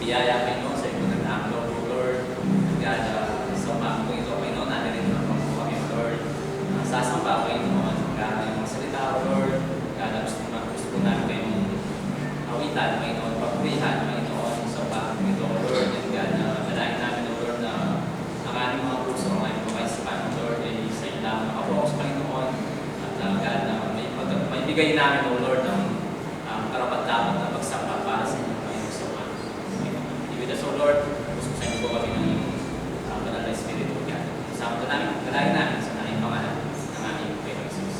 biyaya, Panginoon, sa iyong nagdaan, Lord. God, sa umaga po ito, Panginoon, natin rin naman po kami, Lord. Sasamba, Panginoon, God, yung mga salita, Lord. God, gusto po namin kayong awitan, Panginoon, papurihan, Panginoon, sa umaga po ito, Lord. And God, malahin namin, Lord, na ang aming mga puso, ang aming mga isipan, Lord, ay sa iyo lang makapokus, Panginoon. At God, may bigay namin, O Lord, ng karapat-dapat na pagsamba para sa inyo, Panginoon, sa umaga. With us, O Lord, gusto sa inyo po kami ng iyong banal na Espiritu, God. Kasama namin, malahin namin sa aming pangalan ng aming Panginoon Jesus.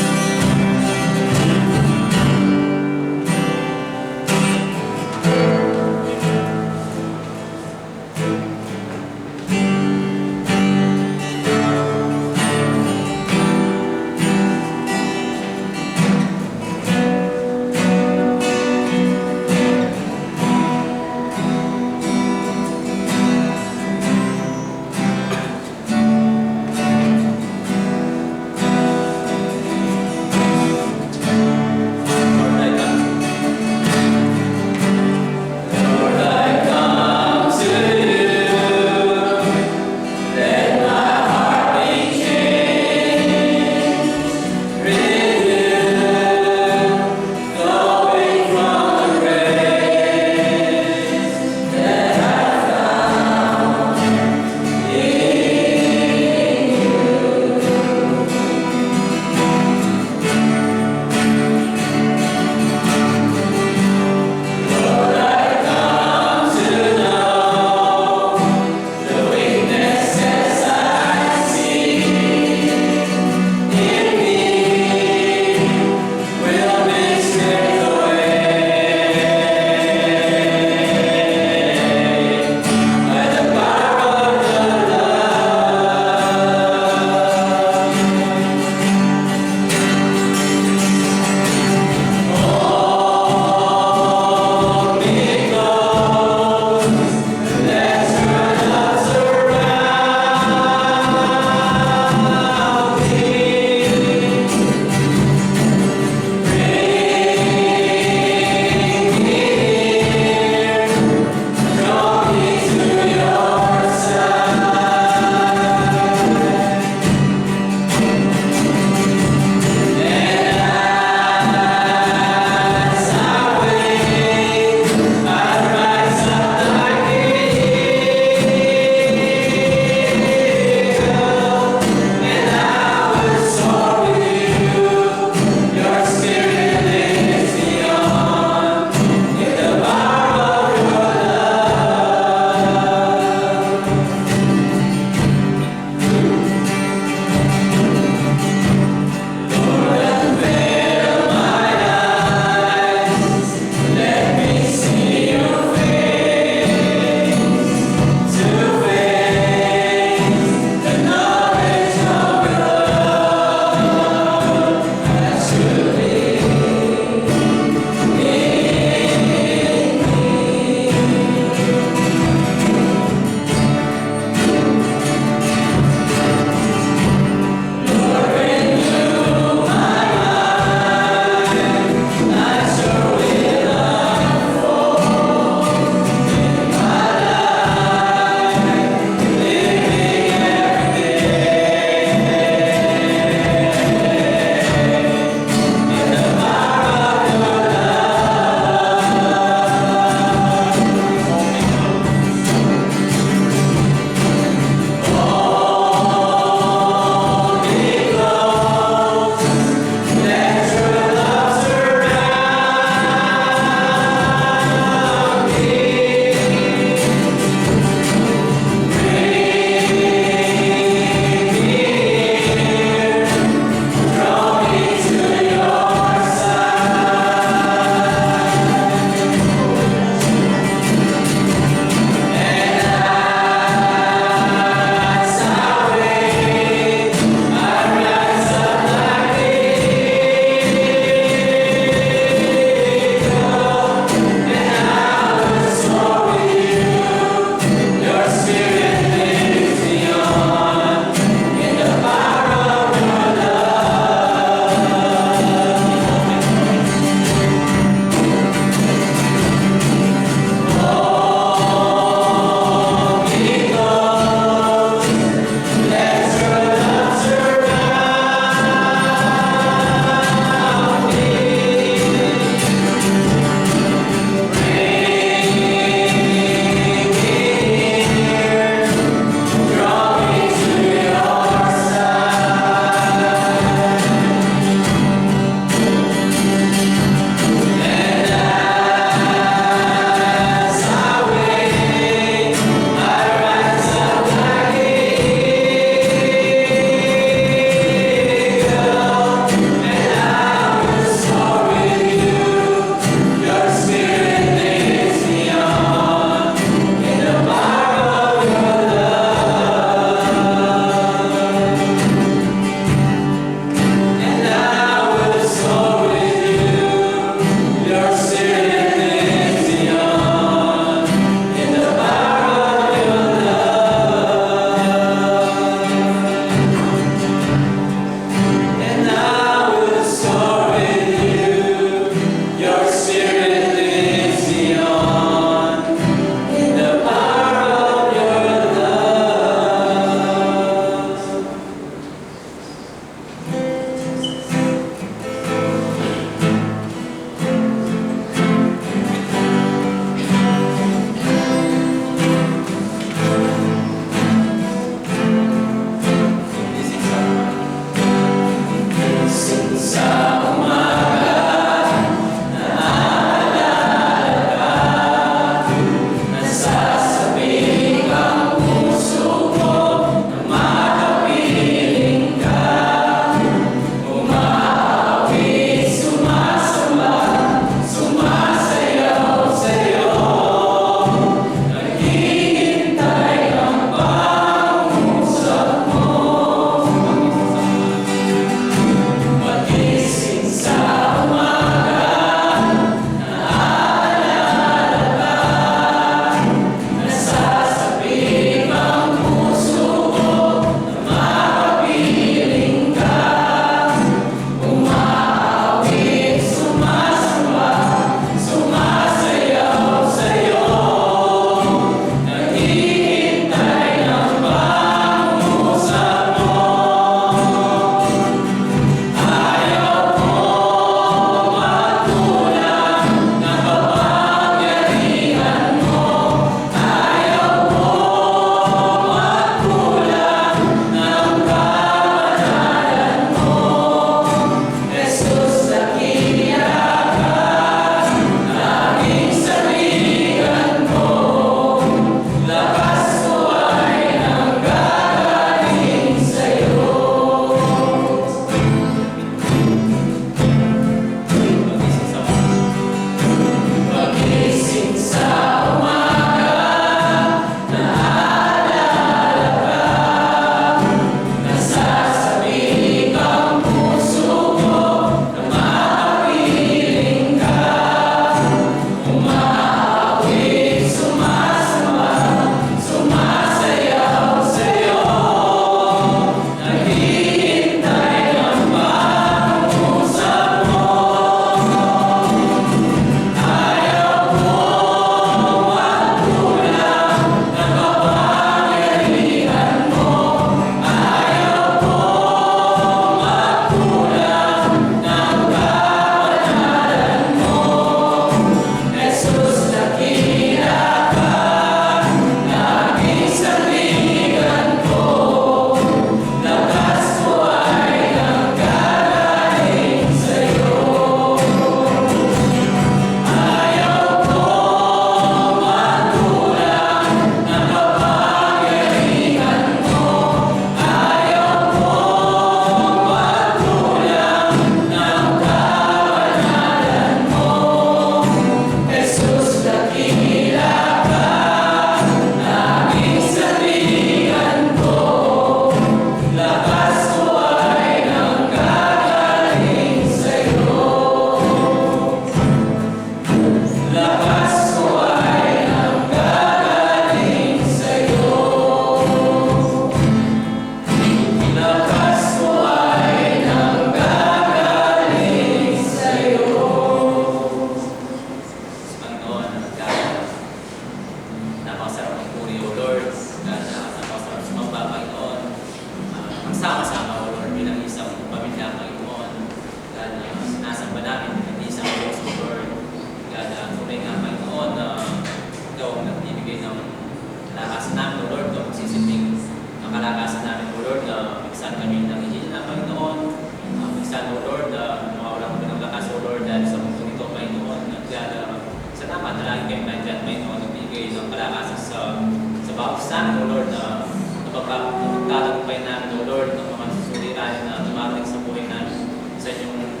na napagtatagumpay namin, O Lord, ng mga suliranin na dumarating sa buhay namin. Sa inyong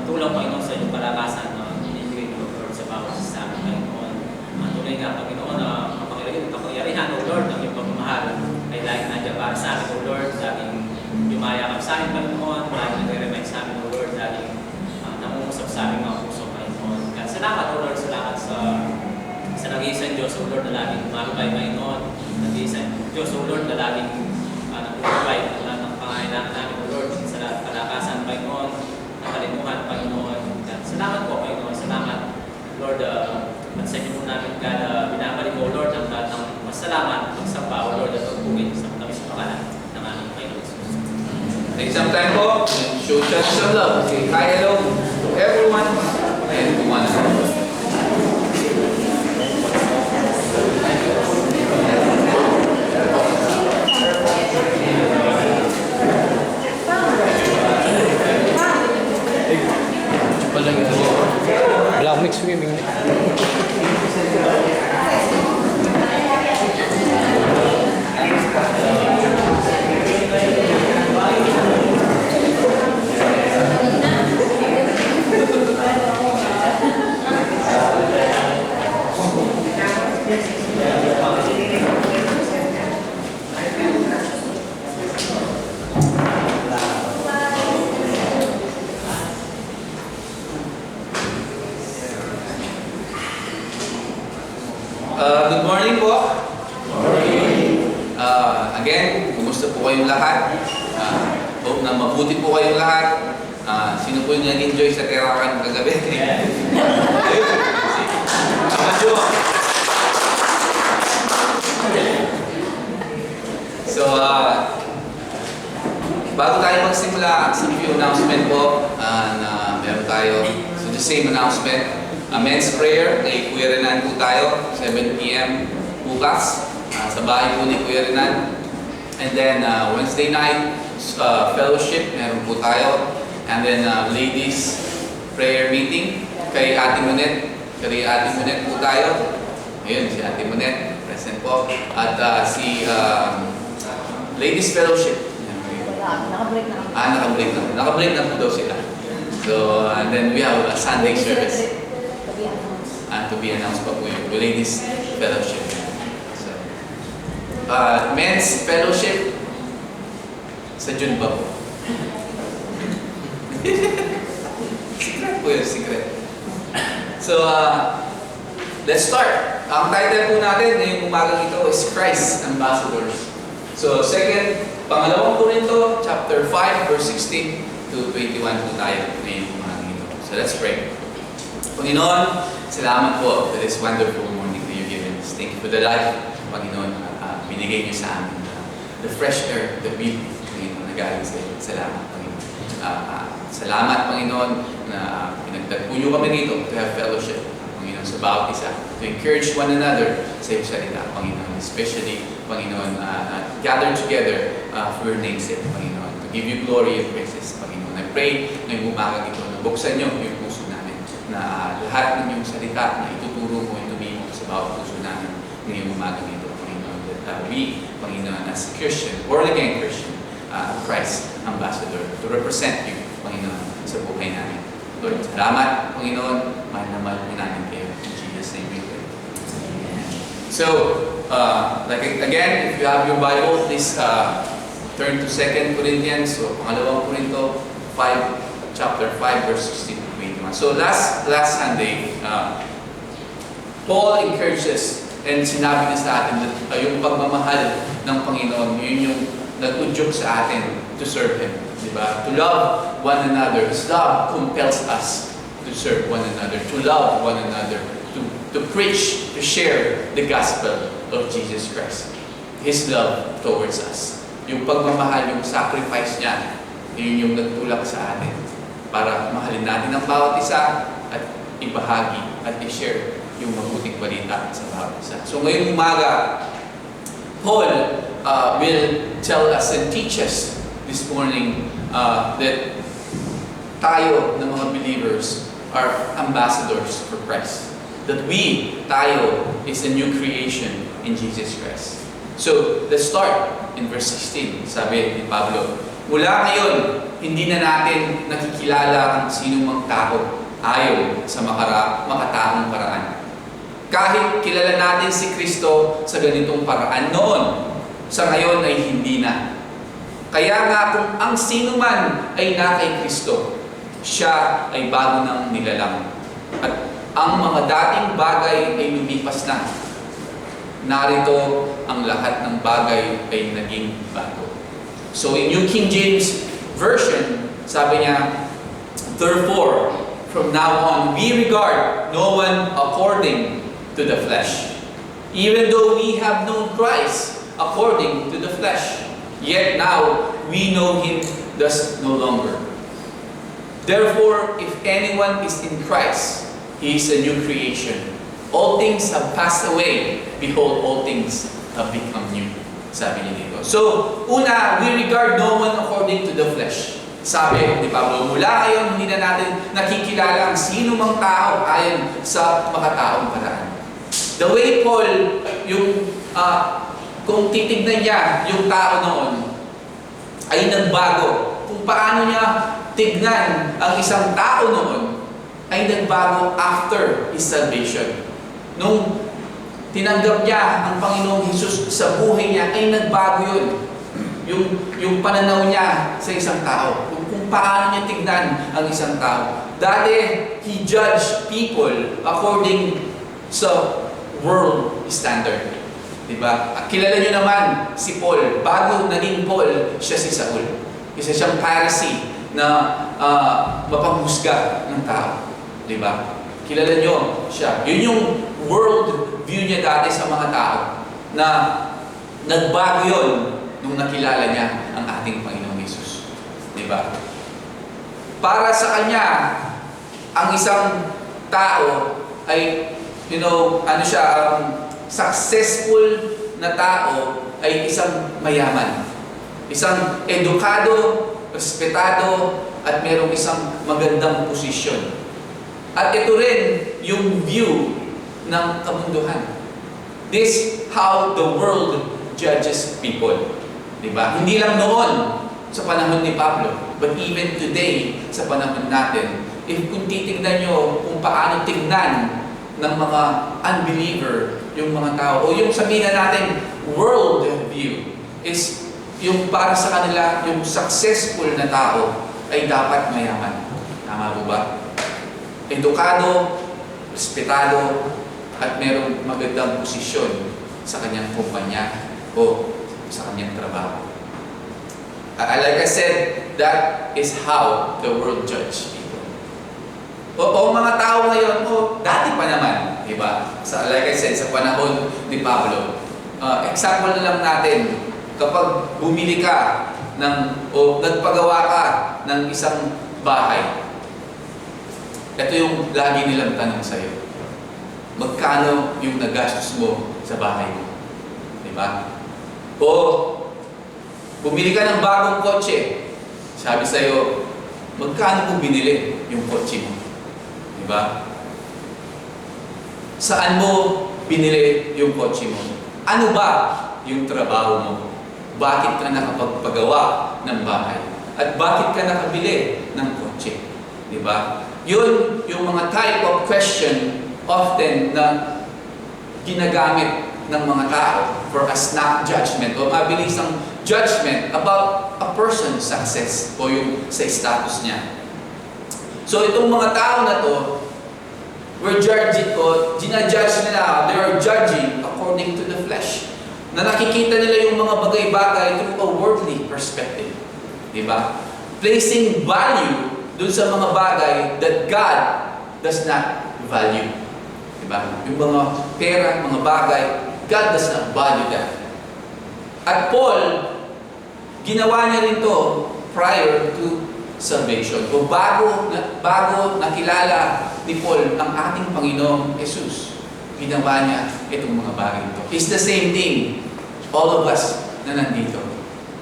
tulong, Panginoon, sa inyong palakasan na binibigay mo, Lord, sa bawat isa sa amin, Panginoon. Tunay nga, Panginoon, na kapangyarihan, O Lord, ang iyong pagmamahal ay laging nandiyan para sa amin, O Lord, laging yumayakap sa amin, Panginoon, laging nagre-remind sa amin, O Lord, laging nangungusap sa amin mga puso, Panginoon. Kaya salamat, O Lord, salamat sa nag-iisang Diyos, O Lord, na laging malubay, Panginoon. Nag-iisang Diyos, O Lord, na laging nagpuprovide ng pangailangan namin, O Lord, sa lahat kalakasan, Panginoon, nakalimuhan, Panginoon. Kaya salamat po, Panginoon, salamat, Lord, at sa inyo po namin, God, binabalik mo, Lord, ang lahat ng masalamat, magsamba, O Lord, at pagpugin sa kami sa pangalan ng aming Panginoon. Take some time po, and show some love. Say hi, hello to everyone, and to one another. Black mix swimming. Good morning po. Again, kumusta po kayong lahat? Hope na mabuti po kayong lahat. Sino po yung nag-enjoy sa tirakan kagabi? So, bago tayo magsimula sa few announcement po na meron tayo. So, the same announcement. Men's prayer kay Kuya Renan po tayo, 7 p.m. bukas sa bahay po ni Kuya Renan. And then Wednesday night, fellowship, meron po tayo. And then ladies prayer meeting kay Ate Monet. Kay Ate Monet po tayo. Ayun, si Ate Monet, present po. At si ladies fellowship. Naka-break na. Naka-break na. Naka-break na po daw sila. So, and then we have a Sunday service. To be announced pa po yung ladies fellowship. So, men's fellowship sa June pa po. Secret po yun, secret. So, let's start. Ang title po natin ngayong umagang ito is Christ Ambassadors. So, pangalawang Korinto, chapter 5, verse 16 to 21 po tayo ngayong umagang ito. So, let's pray. Panginoon, salamat po for this wonderful morning that you've given us. Thank you for the life, Panginoon, binigay niyo sa amin. The fresh air, the breath, Panginoon, na galing sa iyo. Salamat, Panginoon. Salamat, Panginoon, na pinagtagpo niyo kami rito to have fellowship, Panginoon, sa bawat isa. To encourage one another sa iyong salita, Panginoon. Especially, Panginoon, gather together for your name's sake, Panginoon. To give you glory and praises, Panginoon. I pray na yung umagang ito, na buksan niyo yung puso namin, na lahat ng iyong salita na ituturo mo, tumimok sa bawat puso namin ngayong umagang ito, Panginoon. That we, Panginoon, as a Christian, born-again Christian, Christ Ambassador, to represent you, Panginoon, sa buhay namin. Lord, salamat, Panginoon. Mahal na mahal po namin kayo. In Jesus' name we pray. So, again, if you have your Bible, please turn to 2 Corinthians, so pangalawang Korinto 5, chapter 5, verse 16 to 21. So last Sunday, Paul encourages and sinabi niya sa atin that yung pagmamahal ng Panginoon, yun yung nag-udyok sa atin to serve Him. Diba? To love one another. His love compels us to serve one another, to love one another, to preach, to share the gospel of Jesus Christ. His love towards us. Yung pagmamahal, yung sacrifice niya, yun yung nagtulak sa atin para mahalin natin ang bawat isa at ibahagi at i-share yung mabuting balita sa bawat isa. So ngayong umaga, Paul will tell us and teach us this morning that tayo ng mga believers are ambassadors for Christ. That tayo, is a new creation in Jesus Christ. So, let's start in verse 16. Sabi ni Pablo, mula ngayon, hindi na natin nakikilala ang sinumang tao ayon sa makataong paraan. Kahit kilala natin si Kristo sa ganitong paraan noon, sa ngayon ay hindi na. Kaya nga kung ang sino man ay na kay Kristo, siya ay bago ng nilalang. At ang mga dating bagay ay lumipas na. Narito ang lahat ng bagay ay naging bago. So in New King James Version, sabi niya, therefore, from now on, we regard no one according to the flesh. Even though we have known Christ according to the flesh, yet now we know Him thus no longer. Therefore, if anyone is in Christ, he is a new creation. All things have passed away. Behold, all things have become new. Sabi niya dito. So, una, we regard no one according to the flesh. Sabi ni Pablo, mula ngayon, hindi na natin nakikilala ang sino mang tao ayon sa makataong paraan. The way Paul, kung titignan niya yung tao noon, ay nagbago. Kung paano niya tignan ang isang tao noon, ay nagbago after his salvation. Nung tinanggap niya ang Panginoong Hesus sa buhay niya, ay nagbago yun. Yung pananaw niya sa isang tao. Kung paano niya tignan ang isang tao. Dati, he judged people according sa world standard. Diba? Kilala niyo naman si Paul. Bago naging Paul, siya si Saul. Isa siyang Pharisee na mapanghusga ng tao. Diba? Kilala niyo siya. Yun yung world view niya dati sa mga tao na nagbago yun nung nakilala niya ang ating Panginoong Hesus. Diba? Para sa kanya, ang isang tao ay, successful na tao ay isang mayaman. Isang edukado, respetado, at merong isang magandang posisyon. At ito rin yung view ng kabunduhan. This how the world judges people. Diba? Hindi lang noon sa panahon ni Pablo, but even today sa panahon natin. Kung titignan nyo kung paano tignan ng mga unbeliever yung mga tao, o yung sabihin na natin world view, is yung para sa kanila, yung successful na tao ay dapat mayaman. Tama po ba? Edukado, respetado, at merong magandang posisyon sa kanyang kumpanya o sa kanyang trabaho. Like I said, that is how the world judge people. O mga tao ngayon, dati pa naman, diba? Like I said, sa panahon ni Pablo, example na lang natin, kapag bumili ka o nagpagawa ka ng isang bahay, ito yung lagi nilang tanong sa'yo. Magkano yung nagastos mo sa bahay mo? Diba? O bumili ka ng bagong kotse, sabi sa'yo, magkano mo binili yung kotse mo? Diba? Saan mo binili yung kotse mo? Ano ba yung trabaho mo? Bakit ka nakapagpagawa ng bahay? At bakit ka nakabili ng kotse? Diba? Yun yung mga type of question often na ginagamit ng mga tao for a snap judgment o mabilisang judgment about a person's success o yung sa status niya. So itong mga tao na to, we're judging o ginajudge nila, they are judging according to the flesh. Na nakikita nila yung mga bagay-bagay through a worldly perspective. Diba? Placing value dun sa mga bagay that God does not value. Diba? Yung mga pera, mga bagay, God does not value that. At Paul, ginawa niya rin to prior to salvation. O bago nakilala ni Paul ang ating Panginoong Jesus, ginawa niya itong mga bagay ito. It's the same thing, all of us na nandito.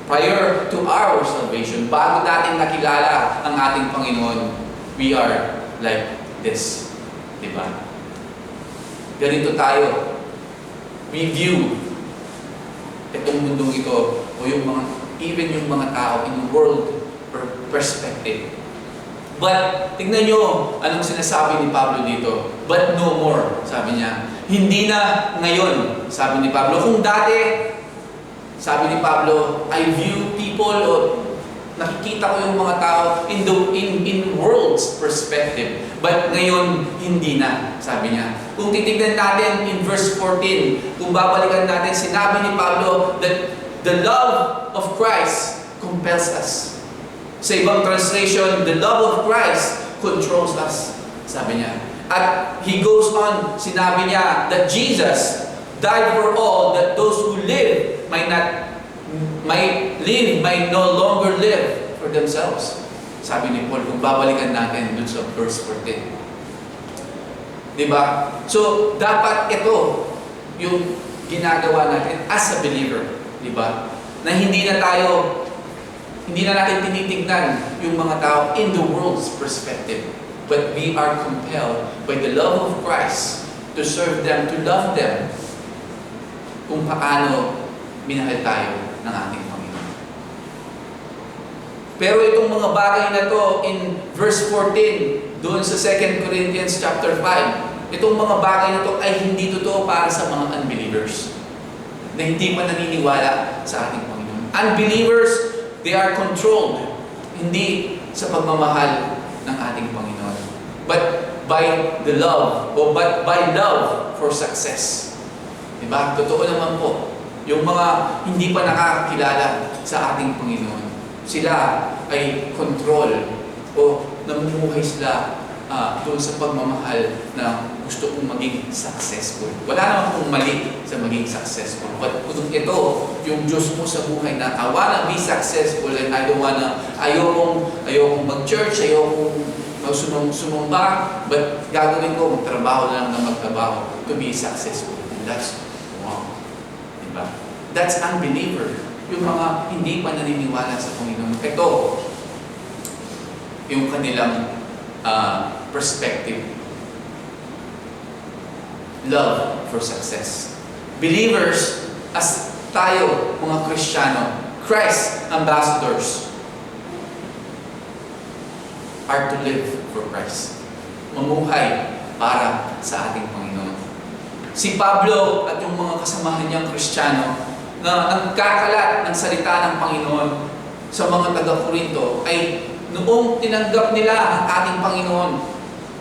Prior to our salvation, bago natin nakilala ang ating Panginoon, we are like this. Diba? Ganito tayo. We view itong mundong ito o yung mga, even yung mga tao in world perspective. But, tignan nyo anong sinasabi ni Pablo dito. But no more, sabi niya. Hindi na ngayon, sabi ni Pablo. Kung dati, sabi ni Pablo, I view people o nakikita ko yung mga tao in world's perspective. But ngayon, hindi na, sabi niya. Kung titignan natin in verse 14, kung babalikan natin, sinabi ni Pablo that the love of Christ compels us. Sa ibang translation, the love of Christ controls us, sabi niya. At he goes on, sinabi niya that Jesus died for all, that those who live might no longer live for themselves. Sabi ni Paul, kung babalikan natin dun sa verse 14. Diba? So, dapat ito yung ginagawa natin as a believer. Diba? Na hindi na natin tinitignan yung mga tao in the world's perspective. But we are compelled by the love of Christ to serve them, to love them, kung paano minahal tayo ng ating Panginoon. Pero itong mga bagay na to in verse 14, doon sa 2 Corinthians chapter 5, itong mga bagay na to ay hindi totoo para sa mga unbelievers na hindi pa naniniwala sa ating Panginoon. Unbelievers, they are controlled, hindi sa pagmamahal ng ating Panginoon, but by the love, but by love for success. Diba? Totoo naman po, yung mga hindi pa nakakakilala sa ating Panginoon, sila ay control o namumuhay sila doon sa pagmamahal na gusto kong maging successful. Wala naman kong mali sa maging successful. But kung ito, yung Diyos mo sa buhay na I wanna be successful and ayokong mag-church, ayokong sumumba, but gagawin ko, magtrabaho na lang na magtrabaho to be successful. And that's wrong. Diba? That's unbeliever. Yung mga hindi pa naniniwala sa Panginoon. Ito, yung kanilang perspective. Love for success. Believers, as tayo, mga Kristiyano, Christ ambassadors, are to live for Christ. Mamuhay para sa ating Panginoon. Si Pablo at yung mga kasamahan niyang Kristiyano na nagkakalat ng salita ng Panginoon sa mga taga-Korinto ay noong tinanggap nila ang ating Panginoon,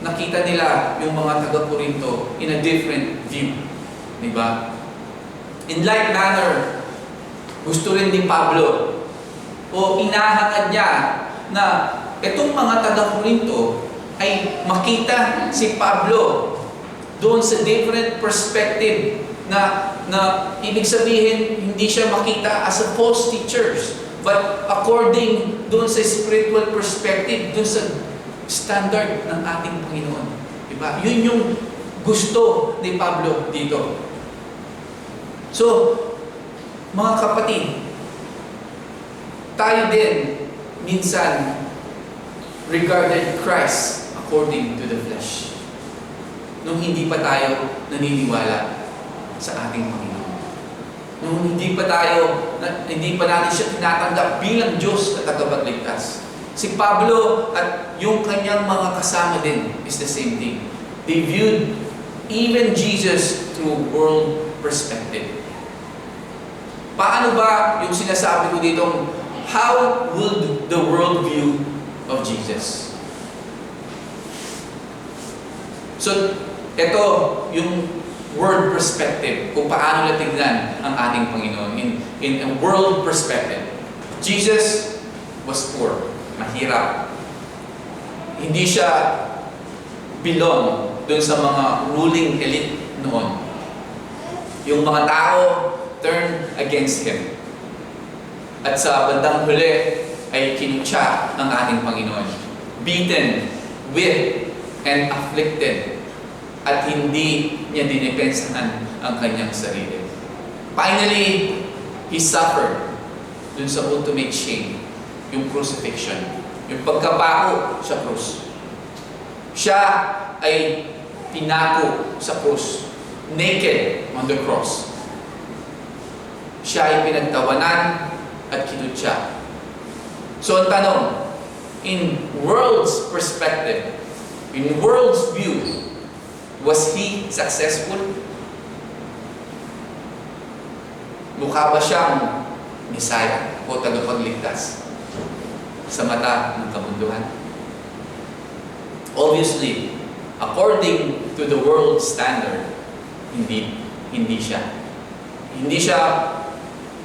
nakita nila yung mga taga-Korinto in a different view. Diba? In like manner, gusto rin ni Pablo o inahangad niya na itong mga taga-Korinto ay makita si Pablo doon sa different perspective na ibig sabihin hindi siya makita as a false teachers, but according doon sa spiritual perspective, doon sa standard ng ating Panginoon. Diba? Yun yung gusto ni Pablo dito. So, mga kapatid, tayo din minsan regarded Christ according to the flesh. Nung hindi pa tayo naniniwala sa ating Panginoon. Nung hindi pa natin siya tinatanggap bilang Diyos at tagapagligtas. Si Pablo at yung kanyang mga kasama din is the same thing. They viewed even Jesus through world perspective. Paano ba yung sinasabi ko dito, how would the world view of Jesus? So, ito yung world perspective, kung paano natignan ang ating Panginoon in a world perspective. Jesus was poor, mahirap. Hindi siya belong dun sa mga ruling elite noon. Yung mga tao turned against Him. At sa bandang huli ay kinutya ng ating Panginoon. Beaten, whipped, and afflicted. At hindi niya dinipensahan ang kanyang sarili. Finally, He suffered dun sa ultimate shame, yung crucifixion, yung pagkapako sa krus. Siya ay pinako sa krus, naked on the cross. Siya ay pinagtawanan at kinutya. So ang tanong, in world's perspective, in world's view, was He successful? Mukha ba siyang Messiah o tagapagligtas sa mata ng kamunduhan? Obviously, according to the world standard, hindi siya. Hindi siya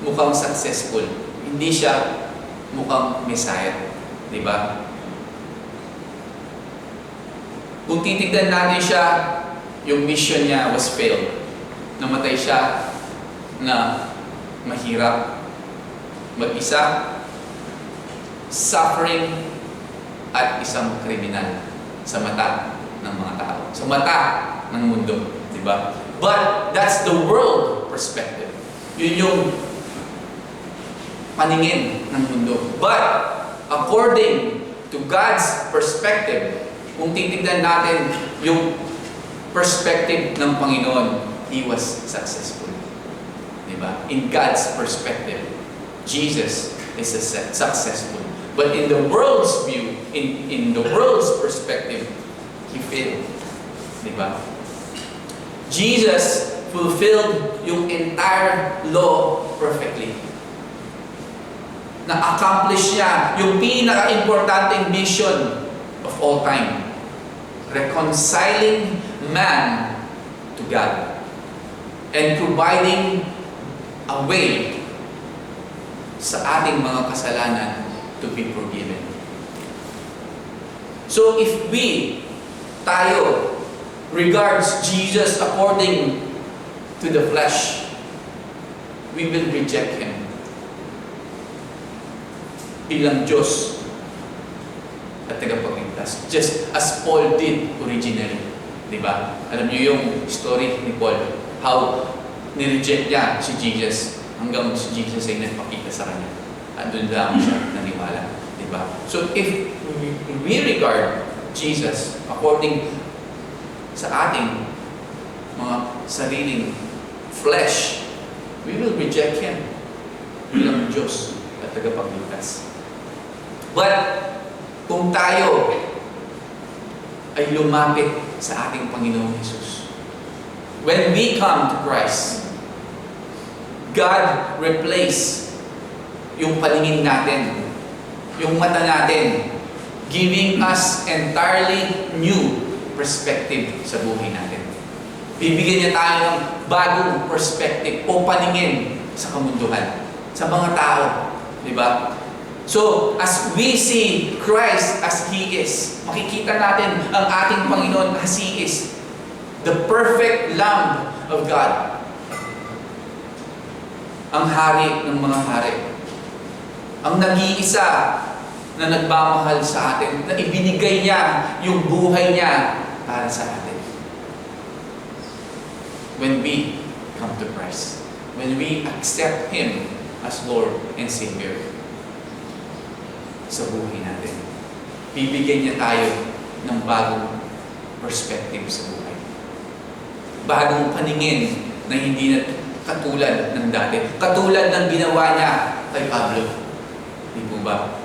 mukhang successful. Hindi siya mukhang Messiah. Di ba? Kung titignan natin siya, yung mission niya was failed. Namatay siya na mahirap, mag-isa, suffering, at isang kriminal sa mata ng mga tao. Sa mata ng mundo. Di ba? But that's the world perspective. Yun yung paningin ng mundo. But according to God's perspective, kung titignan natin yung perspective ng Panginoon, He was successful. Diba? In God's perspective, Jesus is successful. But in the world's view, in the world's perspective, He failed. Diba? Jesus fulfilled yung entire law perfectly. Na-accomplish niya yung pinaka-importanting mission of all time. Reconciling man to God. And providing a way sa ating mga kasalanan to be forgiven. So if tayo, regards Jesus according to the flesh, we will reject Him bilang Diyos at tagapagligtas. Just as Paul did originally. Diba? Alam niyo yung story ni Paul, how nireject niya si Jesus hanggang si Jesus ay nagpakita sa kanya. At doon lang siya naniwala. Diba? So if we regard Jesus according sa ating mga sariling flesh, we will reject Him bilang Diyos at tagapagligtas. But kung tayo ay lumapit sa ating Panginoong Jesus, when we come to Christ, God replace yung paningin natin, yung mata natin, giving us entirely new perspective sa buhay natin. Bibigyan niya tayo ng bagong perspective o paningin sa kamunduhan, sa mga tao. Diba? So, as we see Christ as He is, makikita natin ang ating Panginoon as He is, the perfect Lamb of God. Ang hari ng mga hari. Ang nag-iisa na nagmamahal sa atin, na ibinigay niya yung buhay niya para sa atin. When we come to Christ, when we accept Him as Lord and Savior sa buhay natin, bibigyan niya tayo ng bagong perspective sa buhay. Bagong paningin na hindi na katulad ng dati. Katulad ng ginawa niya kay Pablo. Di po ba?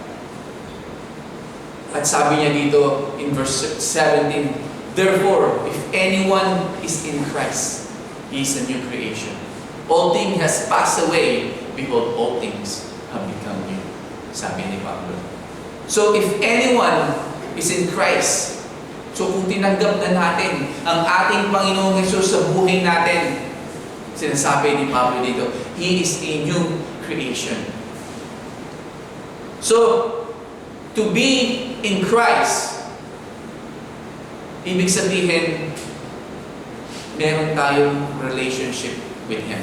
At sabi niya dito in verse 17, therefore, if anyone is in Christ, he is a new creation. All things has passed away, behold, all things have become new. Sabi ni Pablo. So if anyone is in Christ, so kung tinanggap na natin ang ating Panginoong Hesus sa buhay natin, sinasabi ni Pablo dito, He is a new creation. So, to be in Christ, ibig sabihin, meron tayong relationship with Him.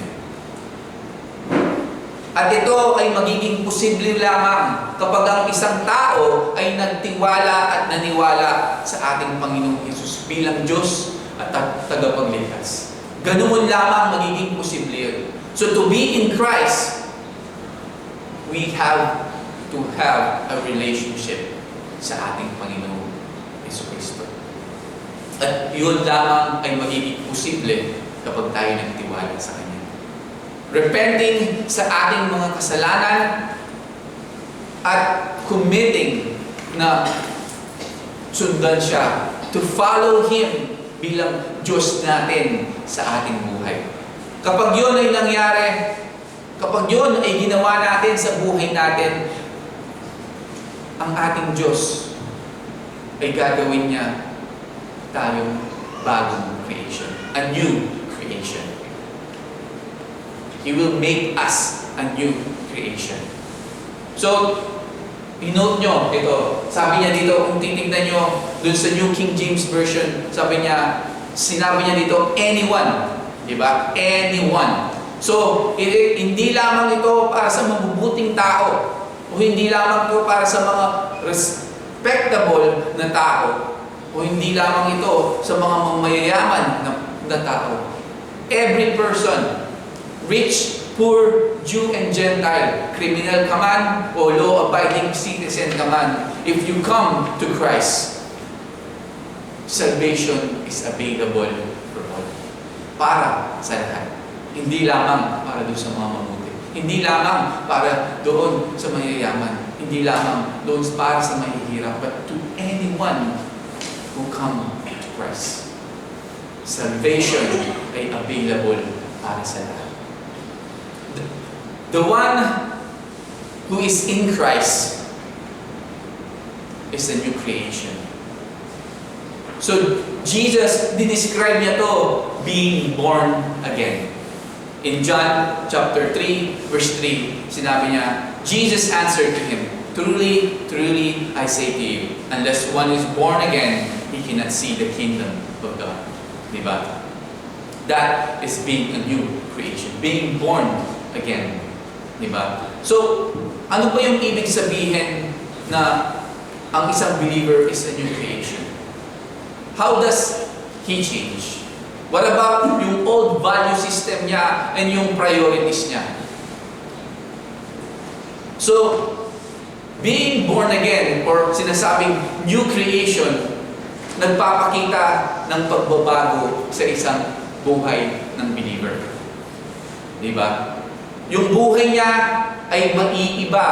At ito ay magiging posible lamang kapag ang isang tao ay nagtiwala at naniwala sa ating Panginoong Hesus bilang Diyos at tagapagligtas. Ganoon lamang magiging posible yun. So to be in Christ, we have to have a relationship sa ating Panginoong Jesucristo. At yun lamang ay magiging posible kapag tayo nagtiwala sa Kanya. repenting sa ating mga kasalanan at committing na sundan siya, to follow Him bilang Diyos natin sa ating buhay. Kapag yun ay nangyari, kapag yun ay ginawa natin sa buhay natin, ang ating Diyos ay gagawin niya tayong bagong creation, a new creation. He will make us a new creation. So, i-note nyo, ito, sabi niya dito, kung titignan nyo dun sa New King James Version, sinabi niya dito, anyone. Diba? Anyone. So, hindi lamang ito para sa mabubuting tao, o hindi lamang ito para sa mga respectable na tao, o hindi lamang ito sa mga mamayayaman na tao. Every person, rich, poor, Jew and Gentile, criminal ka man o law-abiding citizen ka man, if you come to Christ, salvation is available for all. Para sa lahat. Hindi lamang para doon sa mga mabuti. Hindi lamang para doon sa mayayaman. Hindi lamang doon para sa mahihirap. But to anyone who come to Christ, salvation ay available para sa lahat. The one who is in Christ is a new creation. So, Jesus, dinescribe niya to being born again. In John chapter 3, verse 3, sinabi niya, Jesus answered to him, truly, truly, I say to you, unless one is born again, he cannot see the kingdom of God. Diba? That is being a new creation. Being born again. Diba? So, ano ba yung ibig sabihin na ang isang believer is a new creation? How does he change? What about yung old value system niya and yung priorities niya? So, being born again or sinasabing new creation, nagpapakita ng pagbabago sa isang buhay ng believer. Diba? Yung buhay niya ay maiiba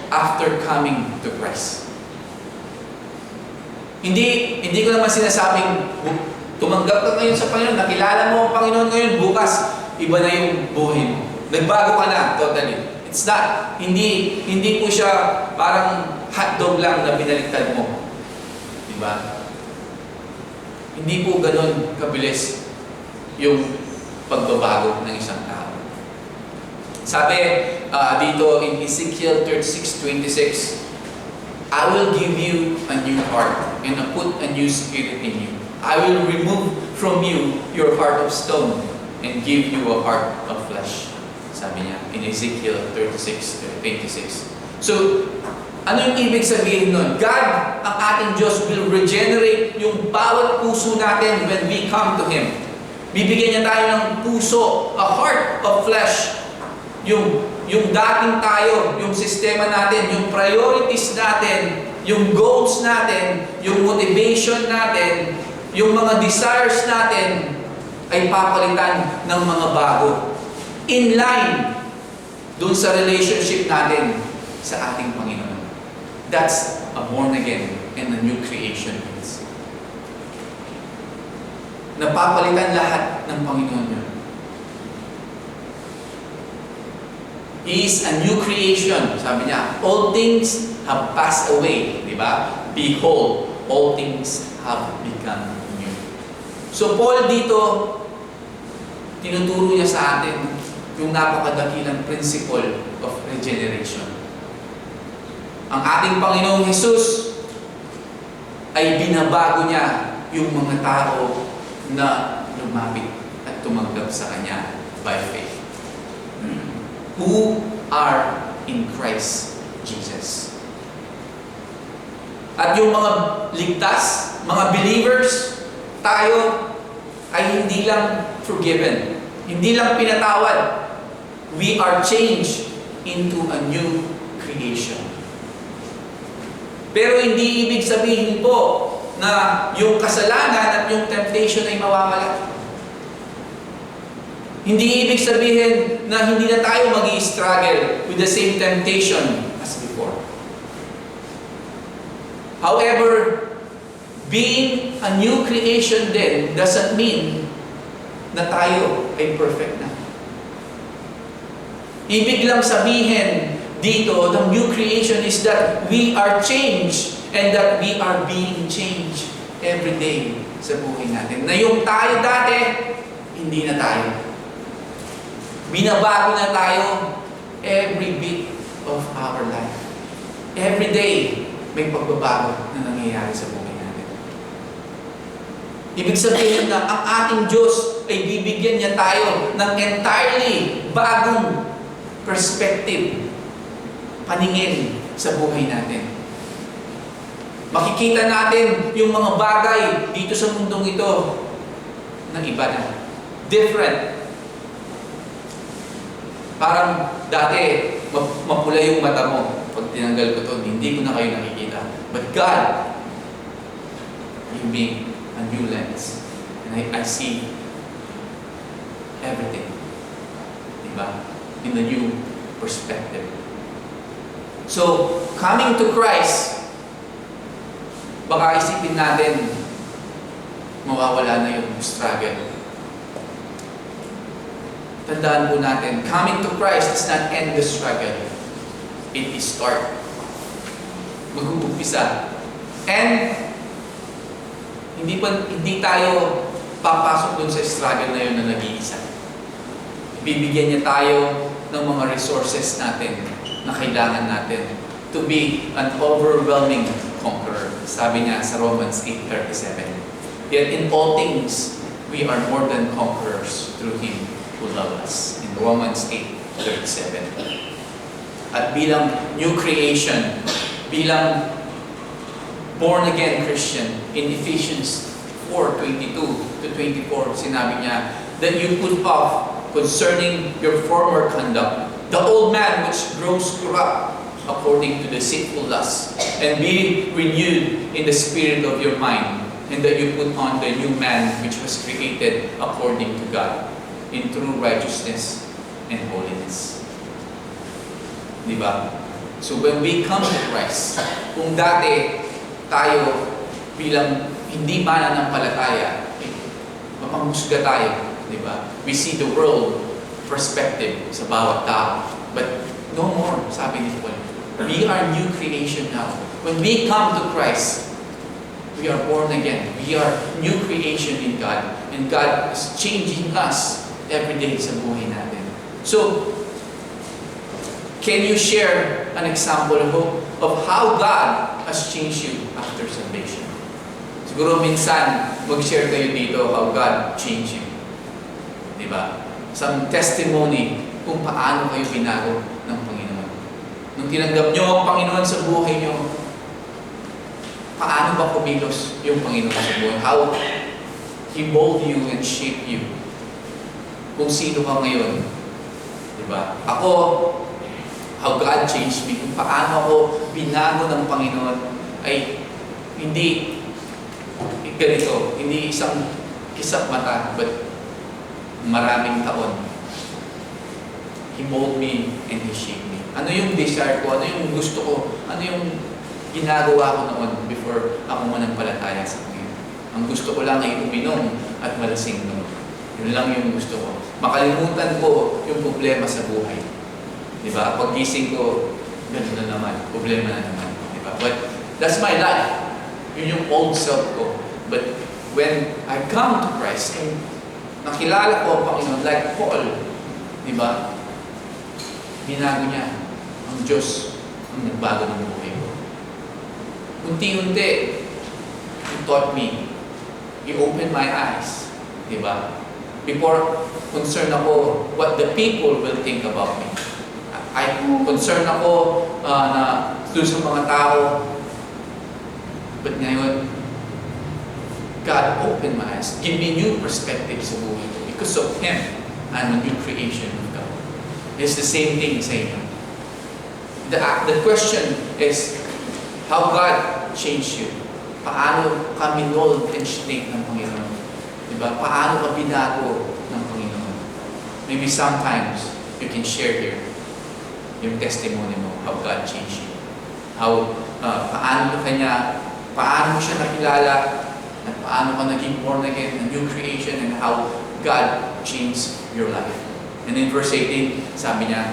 after coming to Christ. Hindi ko naman sinasabing tumanggap ka ngayon sa Panginoon, nakilala mo ang Panginoon ngayon, bukas iba na yung buhay mo. Nagbago ka na, totally. It's not. Hindi po siya parang hotdog lang na binaliktad mo. Diba? Hindi po ganun kabilis yung pagbabago ng isang tao. Sabi dito in Ezekiel 36:26, I will give you a new heart and I put a new spirit in you. I will remove from you your heart of stone and give you a heart of flesh. Sabi niya in Ezekiel 36:26. So, ano yung ibig sabihin nun? God, ang ating Diyos, will regenerate yung bawat puso natin when we come to Him. Bibigyan niya tayo ng puso, a heart of flesh. Yung dating tayo, yung sistema natin, yung priorities natin, yung goals natin, yung motivation natin, yung mga desires natin, ay papalitan ng mga bago. In line dun sa relationship natin sa ating Panginoon. That's a born again and a new creation. Napapalitan lahat ng Panginoon niyo. He is a new creation. Sabi niya, all things have passed away. Diba? Behold, all things have become new. So Paul dito, tinuturo niya sa atin yung napakadakilang principle of regeneration. Ang ating Panginoong Jesus ay binabago niya yung mga tao na lumapit at tumanggap sa Kanya by faith. Who are in Christ Jesus. At yung mga ligtas, mga believers, tayo ay hindi lang forgiven, hindi lang pinatawad. We are changed into a new creation. Pero hindi ibig sabihin po na yung kasalanan at yung temptation ay mawawala. Hindi ibig sabihin na hindi na tayo mag-i-struggle with the same temptation as before. However, being a new creation then doesn't mean na tayo ay perfect na. Ibig lang sabihin dito, the new creation is that we are changed and that we are being changed every day sa buhay natin. Na yung tayo dati, hindi na tayo. Binabago na tayo every bit of our life. Every day, may pagbabago na nangyayari sa buhay natin. Ibig sabihin na ang ating Diyos ay bibigyan niya tayo ng entirely bagong perspective, paningin sa buhay natin. Makikita natin yung mga bagay dito sa mundong ito ng iba na. Different. Parang dati, mapula yung mata mo. Pag tinanggal ko to, hindi ko na kayo nakikita. But God, give me a new lens. And I see everything. Diba? In a new perspective. So, coming to Christ, baka isipin natin, mawawala na yung struggle. Tandaan po natin, coming to Christ does not end the struggle. It is start. Mag-uumpisa. And, hindi tayo papasok dun sa struggle na yun na nag-iisa. Bibigyan niya tayo ng mga resources natin na kailangan natin to be an overwhelming conqueror. Sabi niya sa Romans 8:37. Yet in all things, we are more than conquerors through Him who loved us. In Romans 8:37. At bilang new creation, bilang born-again Christian, in Ephesians 4:22-24, sinabi niya, that you put off concerning your former conduct, the old man which grows corrupt according to the sinful lust, and be renewed in the spirit of your mind, and that you put on the new man which was created according to God, in true righteousness and holiness. Diba? So when we come to Christ, kung dati tayo bilang hindi mananampalataya, mapangusga tayo, diba? We see the world perspective sa bawat tao. But no more, sabi ni Paul. We are new creation now. When we come to Christ, we are born again. We are new creation in God. And God is changing us every day sa buhay natin. So, can you share an example of how God has changed you after salvation? Siguro minsan, mag-share kayo dito how God changed you. Diba? Some testimony kung paano kayo binago ng Panginoon. Nung tinanggap nyo ang Panginoon sa buhay nyo, paano ba kumilos yung Panginoon sa buhay? How He molded you and shaped you. Kung sino ka ngayon. Diba? Ako, how God changed me, kung paano ako binago ng Panginoon, ay hindi ganito, hindi isang kisap mata, but maraming taon. He molded me and He shaped me. Ano yung desire ko? Ano yung gusto ko? Ano yung ginagawa ko noon before ako manampalataya sa Panginoon? Ang gusto ko lang ay uminom at malasing noon. Yun lang yung gusto ko. Makalimutan ko yung problema sa buhay. Diba? Pag gising ko, gano'n na naman. Problema na naman. Diba? But that's my life. Yun yung old self ko. But when I come to Christ, and nakilala ko ang Panginoon, like Paul, diba? Binago niya ang Diyos ang nagbago ng buhay ko. Unti-unti, He taught me. He opened my eyes. Diba? Before, concerned ako what the people will think about me. I concerned ako na doon sa mga tao. But ngayon, God opened my eyes. Give me new perspective sa buhay ko. Because of Him, I'm a new creation of God. It's the same thing sa inyo. The question is, how God changed you? Paano ka minold and shape ng Panginoon? Diba? Paano ka binago ng Panginoon? maybe sometimes you can share here yung testimony mo, how God changed you. How, paano mo siya nakilala, at paano ka naging born again, a new creation, and how God changed your life. And in verse 18, sabi niya,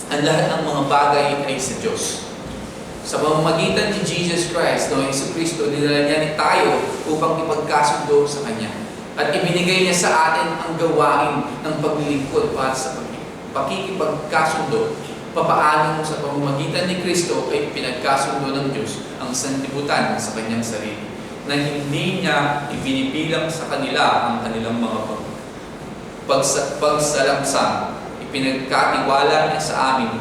ang lahat ng mga bagay ay sa Diyos. Sa pamamagitan ni Jesus Christ, no, Yesu Cristo, dinala niya tayo upang ipagkasundo sa Kanya. At ibinigay niya sa atin ang gawain ng paglilingkod para sa pakikipagkasundo. Papaano sa pamamagitan ni Kristo ay pinagkasundo ng Diyos ang sanlibutan sa Kanyang sarili, na hindi niya ibinibilang sa kanila ang kanilang mga pagsalangsang. Ipinagkatiwala niya sa amin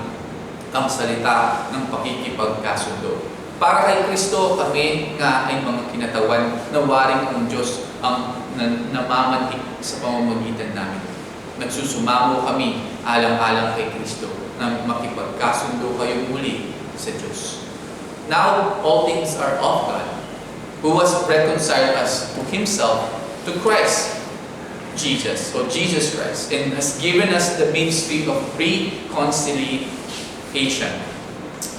ang salita ng pakikipagkasundo. Para kay Kristo, kami nga ay mga kinatawan na waring ang Diyos ang namamanhik sa pamamagitan namin. Nagsusumamo kami alang-alang kay Kristo na makipagkasundo kayo muli sa Diyos. Now, all things are of God, who has reconciled us to Himself, to Christ Jesus, or Jesus Christ, and has given us the ministry of reconciliation.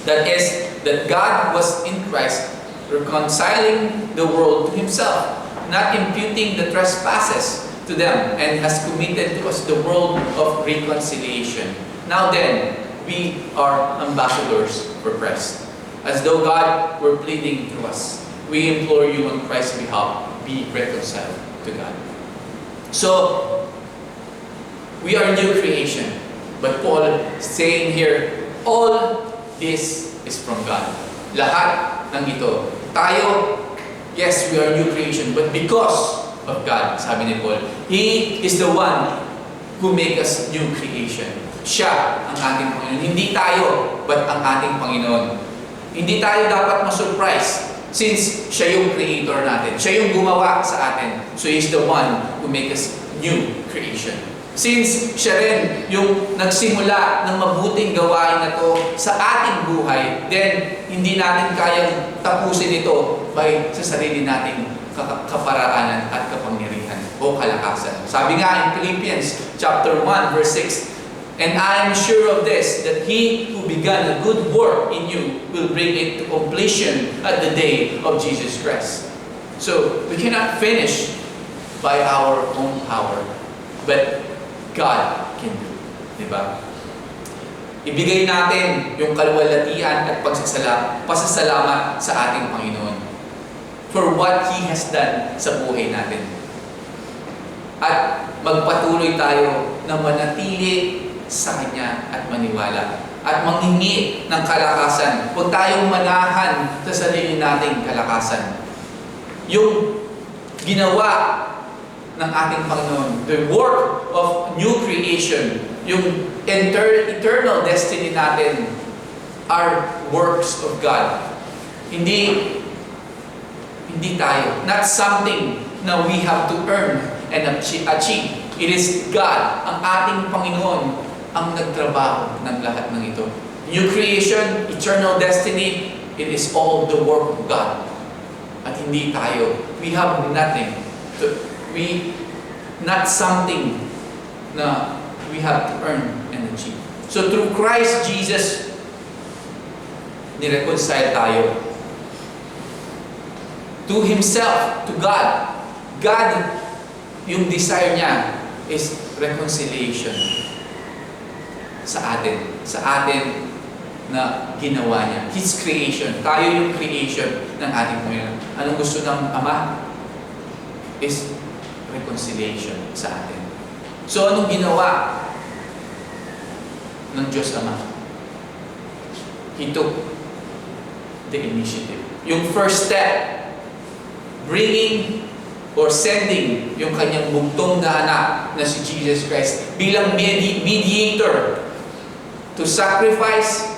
That is, that God was in Christ reconciling the world to Himself, not imputing the trespasses to them, and has committed to us the world of reconciliation. Now then, we are ambassadors for Christ. As though God were pleading through us, we implore you on Christ's behalf, be reconciled to God. So, we are new creation. But Paul saying here, all this is from God. Lahat ng ito. Tayo, yes, we are new creation, but because of God, sabi ni Paul, He is the one who make us new creation. Siya ang ating Panginoon. Hindi tayo, but ang ating Panginoon. Hindi tayo dapat ma-surprise since siya yung creator natin. Siya yung gumawa sa atin. So He's the one who make us new creation. Since siya rin yung nagsimula ng mabuting gawain na to sa ating buhay, then hindi natin kayang tapusin ito by sa sarili nating kaparaanan at kapangyarihan o kalakasan. Sabi nga in Philippians chapter 1 verse 6, and I am sure of this, that He who began a good work in you will bring it to completion at the day of Jesus Christ. So, we cannot finish by our own power, but God can do. Diba? Ibigay natin yung kaluwalhatian at pasasalamat sa ating Panginoon for what He has done sa buhay natin. At magpatuloy tayo na manatili sa Kanya at maniwala at manghingi ng kalakasan. Huwag tayong manahan sa sarili nating kalakasan. Yung ginawa ng ating Panginoon, the work of new creation, yung eternal destiny natin, are works of God. Hindi tayo. Not something na we have to earn and achieve. It is God, ang ating Panginoon, ang nagtrabaho ng lahat ng ito. New creation, eternal destiny, it is all the work of God. At hindi tayo. We have nothing. Not something na we have to earn and achieve. So through Christ Jesus, nireconcile tayo to Himself, to God. God, yung desire niya is reconciliation sa atin na ginawa niya. His creation. Tayo yung creation ng ating Panginoon. Anong gusto ng Ama? Is reconciliation sa atin. So, anong ginawa ng Diyos Ama? He took the initiative. Yung first step, bringing or sending yung kanyang bugtong na anak na si Jesus Christ bilang mediator to sacrifice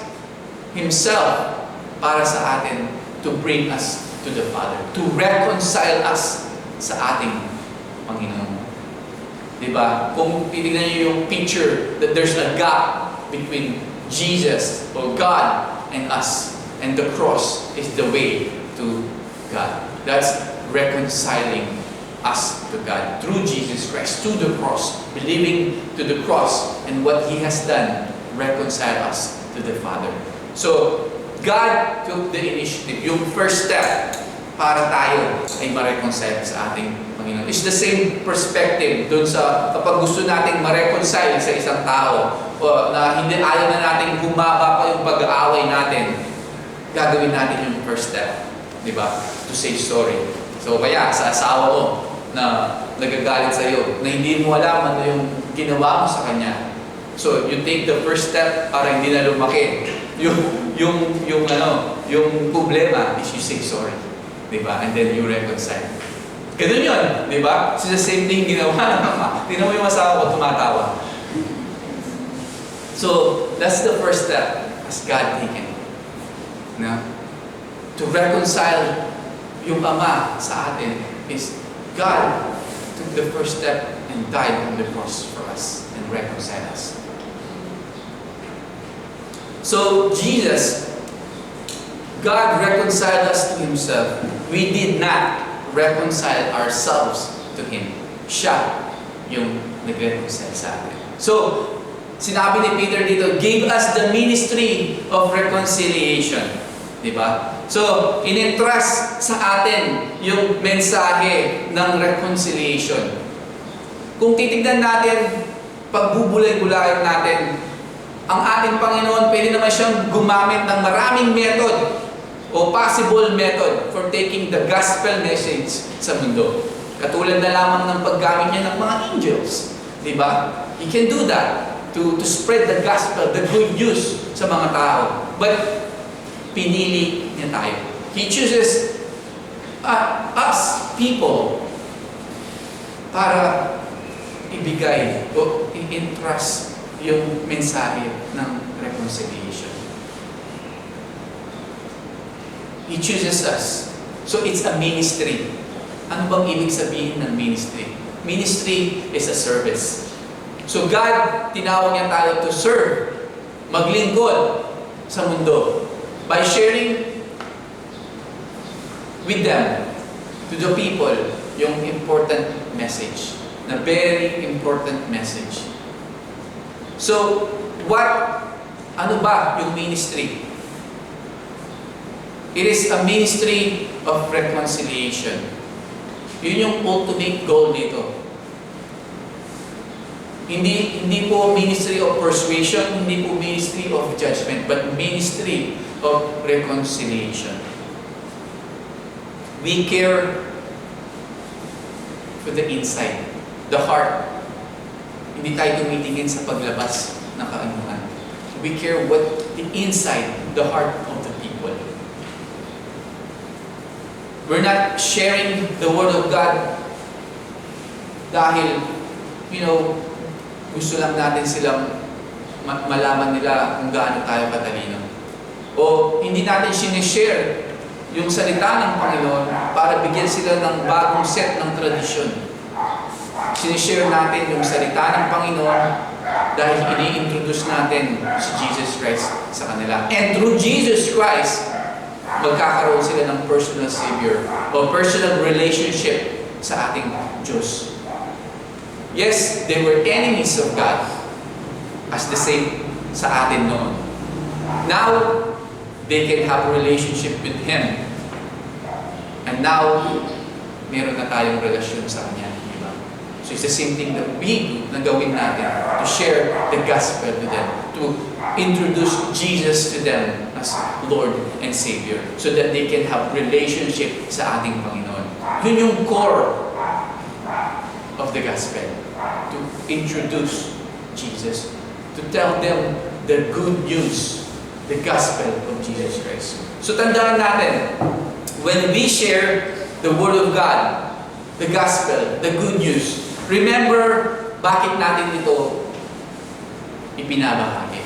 Himself para sa atin, to bring us to the Father, to reconcile us sa ating Panginoon. Diba? Kung titignan niyo yung picture that there's a gap between Jesus or God and us, and the cross is the way to God. That's reconciling us to God through Jesus Christ, to the cross, believing to the cross and what He has done, reconcile us to the Father. So, God took the initiative, yung first step para tayo ay ma-reconcile sa ating Panginoon. It's the same perspective dun sa kapag gusto nating ma-reconcile sa isang tao o na hindi ayaw na nating humaba pa yung pag-aaway natin, gagawin natin yung first step, di ba? To say sorry. So kaya sa asawa mo na nagagalit sa iyo, na hindi mo alam ano yung ginawa mo sa kanya. So you take the first step para hindi na lumaki. Yung problema is you say sorry. Di ba? And then you reconcile. Ganun yun, di ba? So the same thing ginawa ng mama. Tingnan mo yung asawa ko, tumatawa. So, that's the first step as God taken. Na? To reconcile yung Ama sa atin is God took the first step and died on the cross for us and reconcile us. So, Jesus, God reconciled us to Himself. We did not reconcile ourselves to Him. Siya yung nag-reconcile sa atin. So, sinabi ni Peter dito, gave us the ministry of reconciliation. Diba? So, in-entrust sa atin yung mensahe ng reconciliation. Kung titignan natin, pagbubulay-bulayan natin, ang ating Panginoon, pwede naman siyang gumamit ng maraming method o possible method for taking the gospel message sa mundo. Katulad na lamang ng paggamit niya ng mga angels. Diba? He can do that to spread the gospel, the good news sa mga tao. But, pinili niya tayo. He chooses us, people, para ibigay o i-entrust yung mensahe ng reconciliation. He chooses us. So it's a ministry. Ano bang ibig sabihin ng ministry? Ministry is a service. So God, tinawag niya tayo to serve, maglingkod sa mundo by sharing with them, to the people, yung important message, na very important message. So, ano ba yung ministry? It is a ministry of reconciliation. Yun yung ultimate goal dito. Hindi po ministry of persuasion, hindi po ministry of judgment, but ministry of reconciliation. We care for the inside, the heart. Hindi tayo tumitingin sa paglabas ng kaanuhan. We care what the inside, the heart of the people. We're not sharing the Word of God dahil, gusto lang natin silang malaman nila kung gaano tayo katalino. O hindi natin sinishare yung salita ng Panginoon para bigyan sila ng bagong set ng tradisyon. Sinishare natin yung salita ng Panginoon dahil ini-introduce natin si Jesus Christ sa kanila. And through Jesus Christ, magkakaroon sila ng personal Savior o personal relationship sa ating Diyos. Yes, they were enemies of God as the same sa atin noon. Now, they can have a relationship with Him. And now, meron na tayong relasyon sa Kanya. Diba? So it's the same thing that we na gawin natin to share the gospel to them, to introduce Jesus to them as Lord and Savior so that they can have relationship sa ating Panginoon. Yun yung core of the gospel. To introduce Jesus. To tell them the good news, the gospel of Jesus Christ. So tandaan natin, when we share the Word of God, the gospel, the good news, remember bakit natin ito ipinabahagi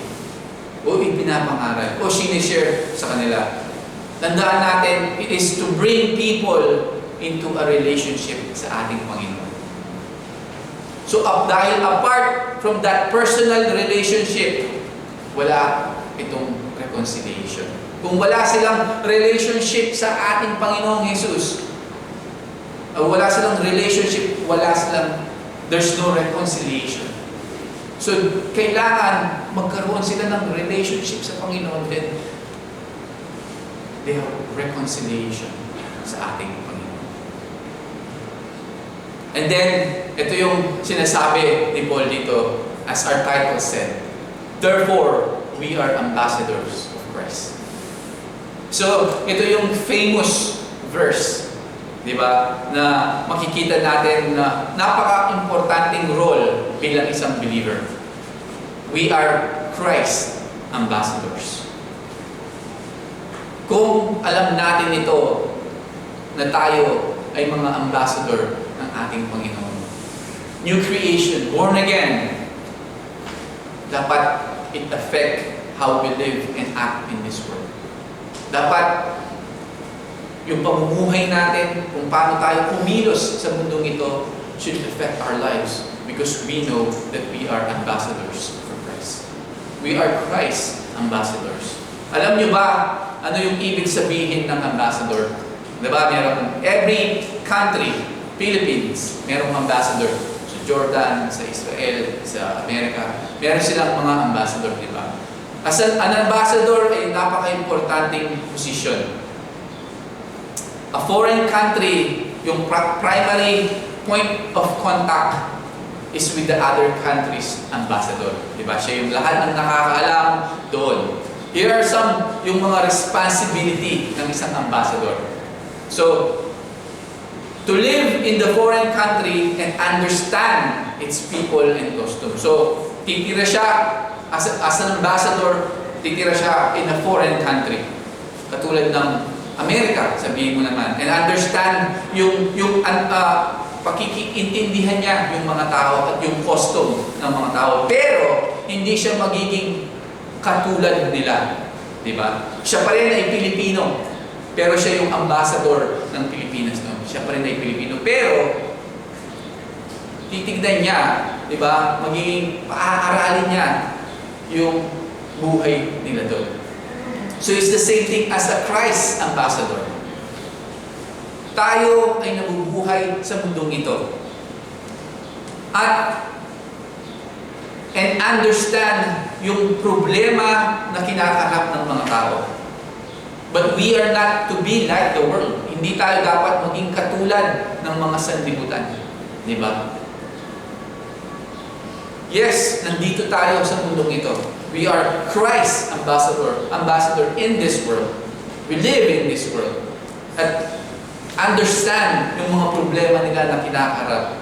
o ipinapangaral o sinishare sa kanila. Tandaan natin, it is to bring people into a relationship sa ating Panginoon. So dahil apart from that personal relationship, wala itong reconciliation. Kung wala silang relationship sa ating Panginoong Jesus, Wala silang relationship, there's no reconciliation. So, kailangan magkaroon sila ng relationship sa Panginoon din. They have reconciliation sa ating Panginoon. And then, ito yung sinasabi ni Paul dito, as our title said, therefore, we are ambassadors of Christ. So, ito yung famous verse, di ba? Na makikita natin na napaka-importanting role bilang isang believer. We are Christ ambassadors. Kung alam natin ito, na tayo ay mga ambassador ng ating Panginoon. New creation, born again, dapat it affect how we live and act in this world. Dapat yung pamumuhay natin, kung paano tayo kumilos sa mundong ito, should affect our lives because we know that we are ambassadors for Christ. We are Christ ambassadors. Alam niyo ba ano yung ibig sabihin ng ambassador? Diba? Meron every country, Philippines, merong ambassador. Sa Jordan, sa Israel, sa Amerika, meron silang mga ambassador, di ba? As an ambassador ay napaka-importanting position. A foreign country, yung primary point of contact is with the other country's ambassador. Diba? Siya yung lahat ng nakakaalam doon. Here are some yung mga responsibility ng isang ambassador. So, to live in the foreign country and understand its people and custom. So, titira siya as an ambassador, titira siya in a foreign country. Katulad ng Amerika, sabihin mo naman. And understand yung pakikiintindihan niya yung mga tao at yung custom ng mga tao. Pero, hindi siya magiging katulad nila. Diba? Siya pa rin ay Pilipino. Pero siya yung ambassador ng Pilipinas. No? Siya pa rin ay Pilipino. Pero, titignan niya, diba? Magiging paaaralin niya yung buhay nila doon. So it's the same thing as a Christ ambassador. Tayo ay nabubuhay sa mundong ito. And understand yung problema na kinakaharap ng mga tao. But we are not to be like the world. Hindi tayo dapat maging katulad ng mga sanlibutan. Di ba? Yes, nandito tayo sa mundong ito. We are Christ ambassador in this world. We live in this world. At understand yung mga problema nila na kinakaharap.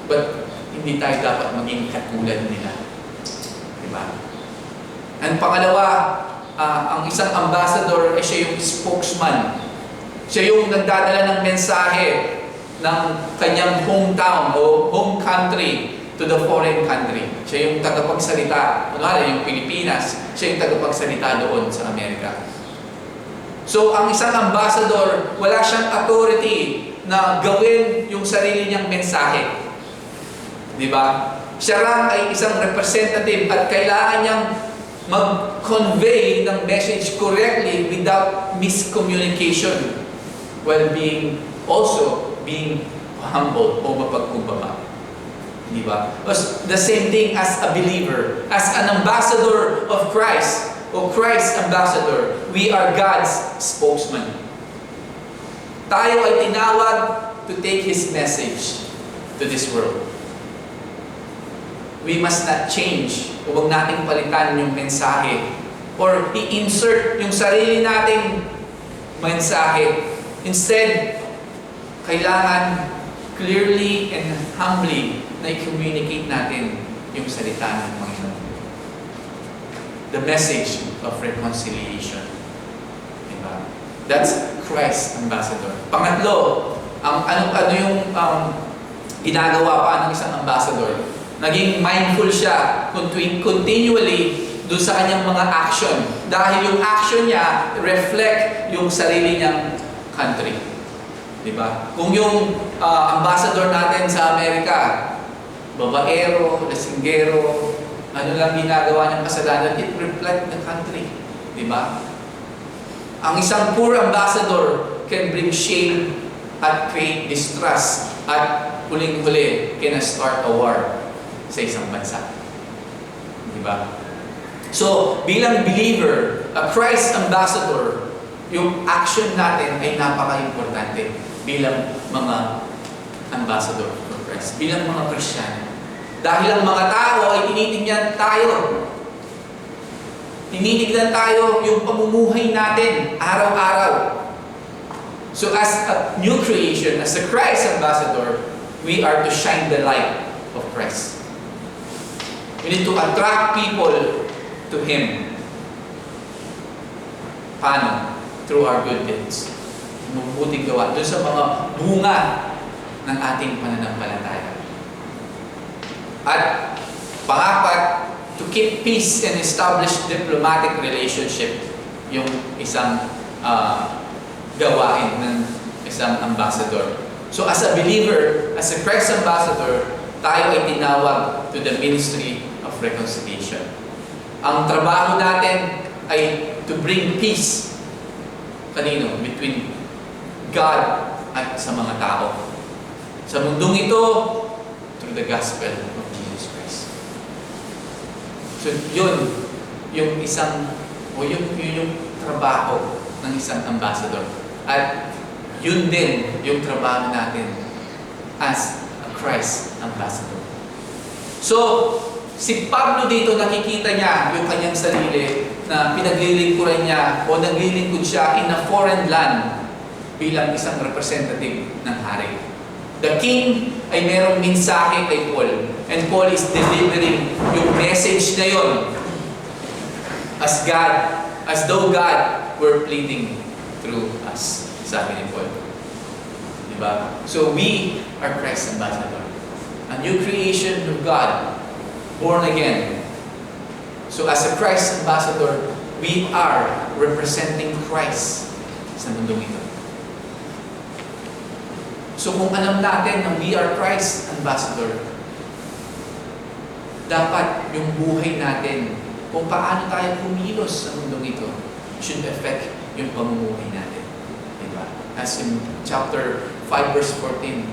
But hindi tayo dapat maging katulad nila. Diba? And pangalawa, ang isang ambassador ay siya yung spokesman. Siya yung nagdadala ng mensahe ng kanyang hometown o home country to the foreign country. Siya yung tagapagsalita. Kunwari, yung Pilipinas, siya yung tagapagsalita doon sa Amerika. So, ang isang ambassador, wala siyang authority na gawin yung sarili niyang mensahe. Di ba? Siya lang ay isang representative at kailangan niyang mag-convey ng message correctly without miscommunication while being humble o mapagkumbaba. Di ba? The same thing as a believer, as an ambassador of Christ o Christ ambassador, we are God's spokesman. Tayo ay tinawag to take His message to this world. We must not change. Huwag nating palitan yung mensahe or i-insert yung sarili nating mensahe. Instead, kailangan clearly and humbly na i-communicate natin yung salita ng Panginoon. The message of reconciliation. Diba? That's Christ ambassador. Pangatlo, ano yung ginagawa pa ng isang ambassador? Naging mindful siya continually doon sa kanyang mga action. Dahil yung action niya reflect yung sarili niyang country. Diba? Kung yung ambassador natin sa Amerika, babaero, lasinggero, ano lang ginagawa niyang kasalanan, it reflect the country. Diba? Ang isang poor ambassador can bring shame at create distrust at huling-huli can start a war sa isang bansa. Di ba? So, bilang believer, a Christ ambassador, yung action natin ay napaka-importante bilang mga ambassador for Christ, bilang mga Kristiyano. Dahil ang mga tao ay tinitingnan tayo. Tinitignan tayo yung pamumuhay natin araw-araw. So as a new creation, as a Christ ambassador, we are to shine the light of Christ. We need to attract people to Him. Paano? Through our good deeds. Mabuting gawa. Doon sa mga bunga ng ating pananampalataya. At pangapat, to keep peace and establish diplomatic relationship, yung isang gawain ng isang ambassador. So as a believer, as a Christ ambassador, tayo ay tinawag to the ministry of reconciliation. Ang trabaho natin ay to bring peace kanino? Between God at sa mga tao. Sa mundong ito, through the gospel of Jesus Christ. So yun, yung isang, o yung trabaho ng isang ambassador. At yun din yung trabaho natin as a Christ ambassador. So, si Pablo dito nakikita niya yung kanyang sarili na pinaglilingkuran niya o naglilingkod siya in a foreign land bilang isang representative ng hari. The king ay merong mensahe kay Paul, and Paul is delivering yung message na yun as though God were pleading through us, sabi ni Paul. Diba? So we are Christ's ambassador. A new creation of God, born again. So as a Christ ambassador, we are representing Christ sa mundong ito. So kung alam natin na we are Christ ambassador, dapat yung buhay natin, kung paano tayo kumilos sa mundong ito, should affect yung pamumuhay natin. Diba? As in chapter 5 verse 14,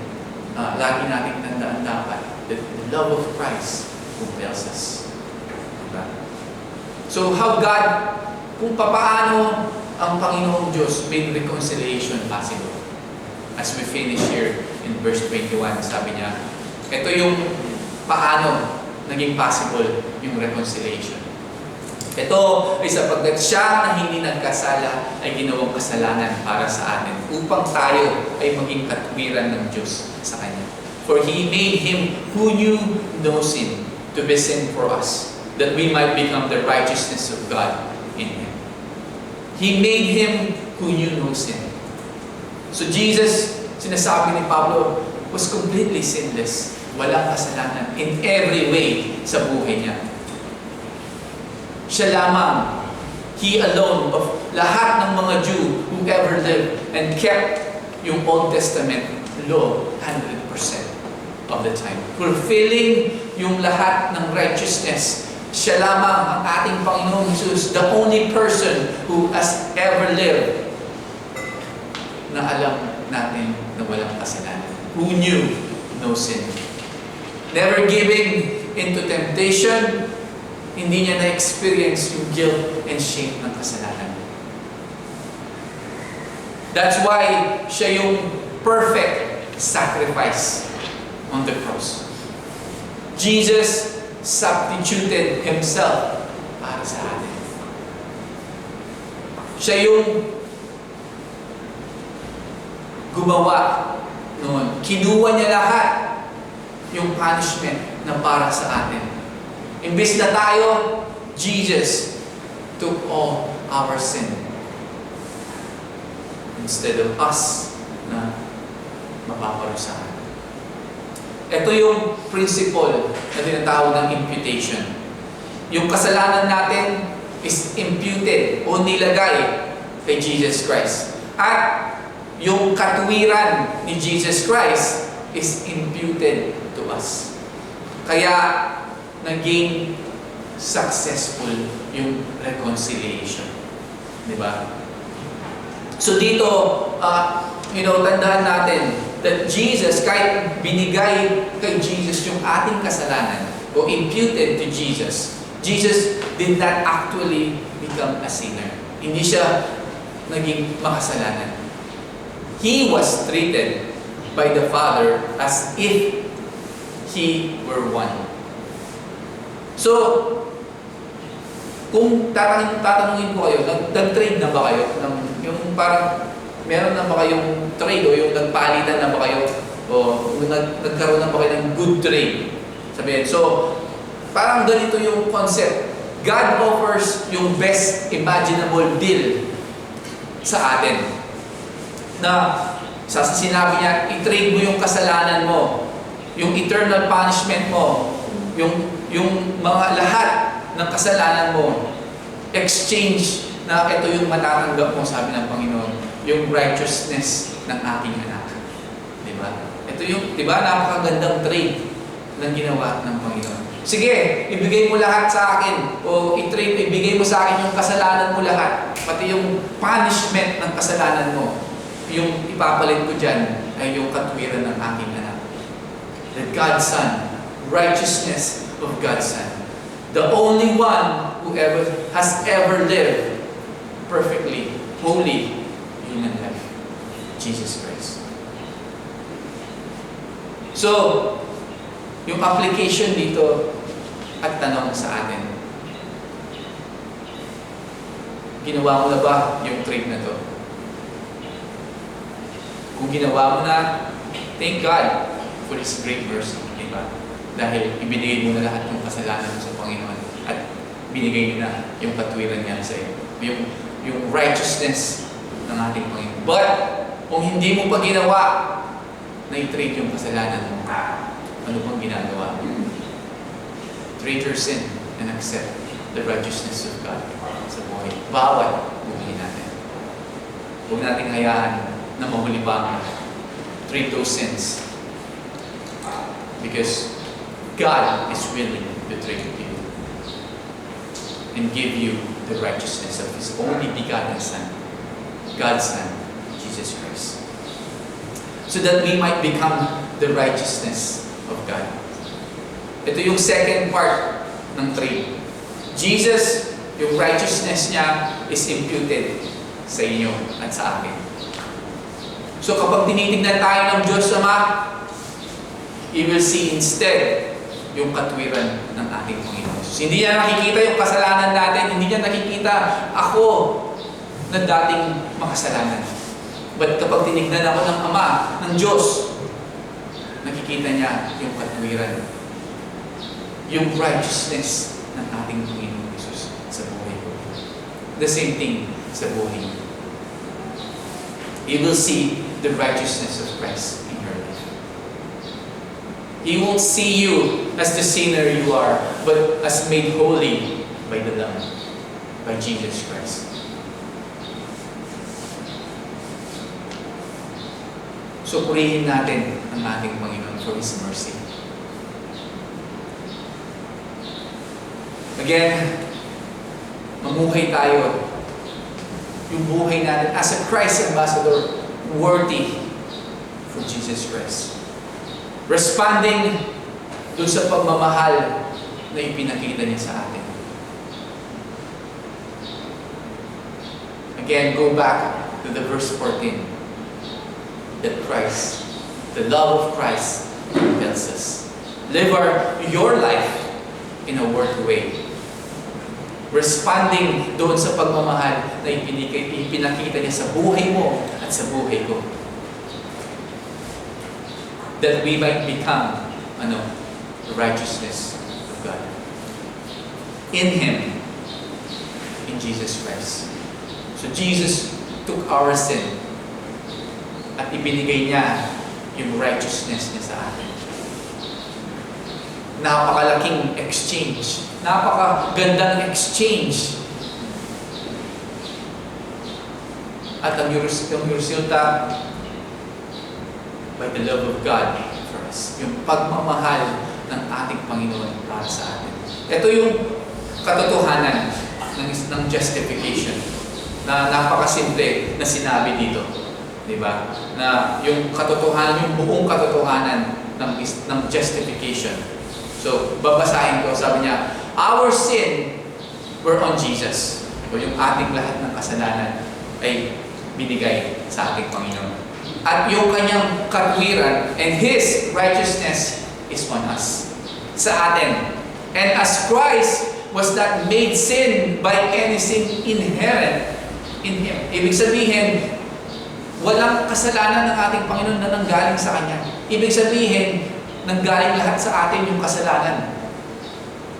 lagi natin tandaan dapat that the love of Christ compels us. Diba? So how God, kung paano ang Panginoong Diyos made reconciliation possible. As we finish here in verse 21, sabi niya, ito yung paano naging possible yung reconciliation. Ito ay sapagkat siya na hindi nagkasala ay ginawang kasalanan para sa atin upang tayo ay maging katwiran ng Diyos sa Kanya. For He made Him who knew no sin to be sin for us, that we might become the righteousness of God in Him. He made Him who knew no sin. So Jesus, sinasabi ni Pablo, was completely sinless. Walang kasalanan in every way sa buhay niya. Siya lamang, He alone of lahat ng mga Jew who ever lived and kept yung Old Testament law 100% of the time. Fulfilling yung lahat ng righteousness. Siya lamang ang ating Panginoong Jesus, the only person who has ever lived na alam natin na walang kasalanan. Who knew no sin. Never giving into temptation, hindi niya na-experience yung guilt and shame ng kasalanan. That's why siya yung perfect sacrifice on the cross. Jesus substituted Himself para sa atin. Siya yung gumawa noon. Kinuha niya lahat yung punishment na para sa atin. Imbis na tayo, Jesus took all our sin. Instead of us na mapaparusahan. Ito yung principle na tinatawag ng imputation. Yung kasalanan natin is imputed o nilagay kay Jesus Christ. At yung katuwiran ni Jesus Christ is imputed to us. Kaya naging successful yung reconciliation. Di ba? So dito, tandaan natin that Jesus, kahit binigay kay Jesus yung ating kasalanan o imputed to Jesus, Jesus did not actually become a sinner. Hindi siya naging makasalanan. He was treated by the Father as if He were one. So, kung tatanungin ko kayo, nag-trade na ba kayo? Yung parang, meron na ba kayong trade o yung nagpalitan na ba kayo? O nagkaroon na ba kayo ng good trade? Sabihin, so, parang ganito yung concept. God offers yung best imaginable deal sa atin. Na, sinabi niya, i-trade mo yung kasalanan mo, yung eternal punishment mo, yung mga lahat ng kasalanan mo, exchange na ito yung matatanggap mo, sabi ng Panginoon, yung righteousness ng aking anak. Diba? Ito yung, diba, napakagandang trade ng ginawa ng Panginoon. Sige, ibigay mo lahat sa akin, o ibigay mo sa akin yung kasalanan mo lahat, pati yung punishment ng kasalanan mo, yung ipapalit ko dyan ay yung katwiran ng aking anak. That God's Son, righteousness of God's Son. The only one who has ever lived perfectly, holy human life. Jesus Christ. So, yung application dito at tanong sa atin. Ginawa mo na ba yung trade na to? Kung ginawa mo na, thank God for His great mercy. Diba? Dahil ibinigay mo na lahat ng kasalanan mo sa Panginoon at binigay niyo na yung katwiran niya sa iyo. Yung righteousness ng ating Panginoon. But, kung hindi mo pa ginawa na i-trade yung kasalanan mo, ano pang ginagawa? Trade your sin and accept the righteousness of God sa buhay. Bawat buhay natin. Huwag nating hayaan na mahuli pa. Trade those sins. Because God is willing to trade with you and give you the righteousness of His only begotten Son, God's Son, Jesus Christ. So that we might become the righteousness of God. Ito yung second part ng trade. Jesus, yung righteousness niya is imputed sa inyo at sa akin. So kapag tinitignan tayo ng Diyos Ama, He will see instead yung katwiran ng ating Panginoon. So, hindi niya nakikita yung kasalanan natin, hindi niya nakikita ako na dating makasalanan. But kapag tinignan ako ng Ama, ng Diyos, nakikita niya yung katwiran, yung righteousness ng ating Panginoon Jesus sa buhay ko. The same thing sa buhay niyo. He will see the righteousness of Christ in your life. He won't see you as the sinner you are, but as made holy by the Lamb, by Jesus Christ. So purihin natin ang ating Panginoon for His mercy. Again, mamuhay tayo. Yung buhay natin as a Christ ambassador, worthy for Jesus Christ. Responding dun sa pagmamahal na ipinakita niya sa atin. Again, go back to the verse 14. That Christ, the love of Christ, compels us. Live your life in a worthy way. Responding doon sa pagmamahal na ipinakita niya sa buhay mo at sa buhay ko. That we might become, the righteousness of God. In Him, in Jesus Christ. So Jesus took our sin at ibinigay niya yung righteousness niya sa atin. Napakalaking exchange. Napakagandang exchange. At ang resulta by the love of God for us. Yung pagmamahal ng ating Panginoon para sa atin. Ito yung katotohanan ng justification na napakasimple na sinabi dito. Di ba? Na yung katotohanan, yung buong katotohanan ng justification. So, babasahin ko, sabi niya, our sin were on Jesus. O yung ating lahat ng kasalanan ay binigay sa ating Panginoon. At yung kanyang katwiran and His righteousness is on us. Sa atin. And as Christ was not made sin by anything inherent in Him. Ibig sabihin, walang kasalanan ng ating Panginoon na nanggaling sa Kanya. Ibig sabihin, nanggaling lahat sa atin yung kasalanan.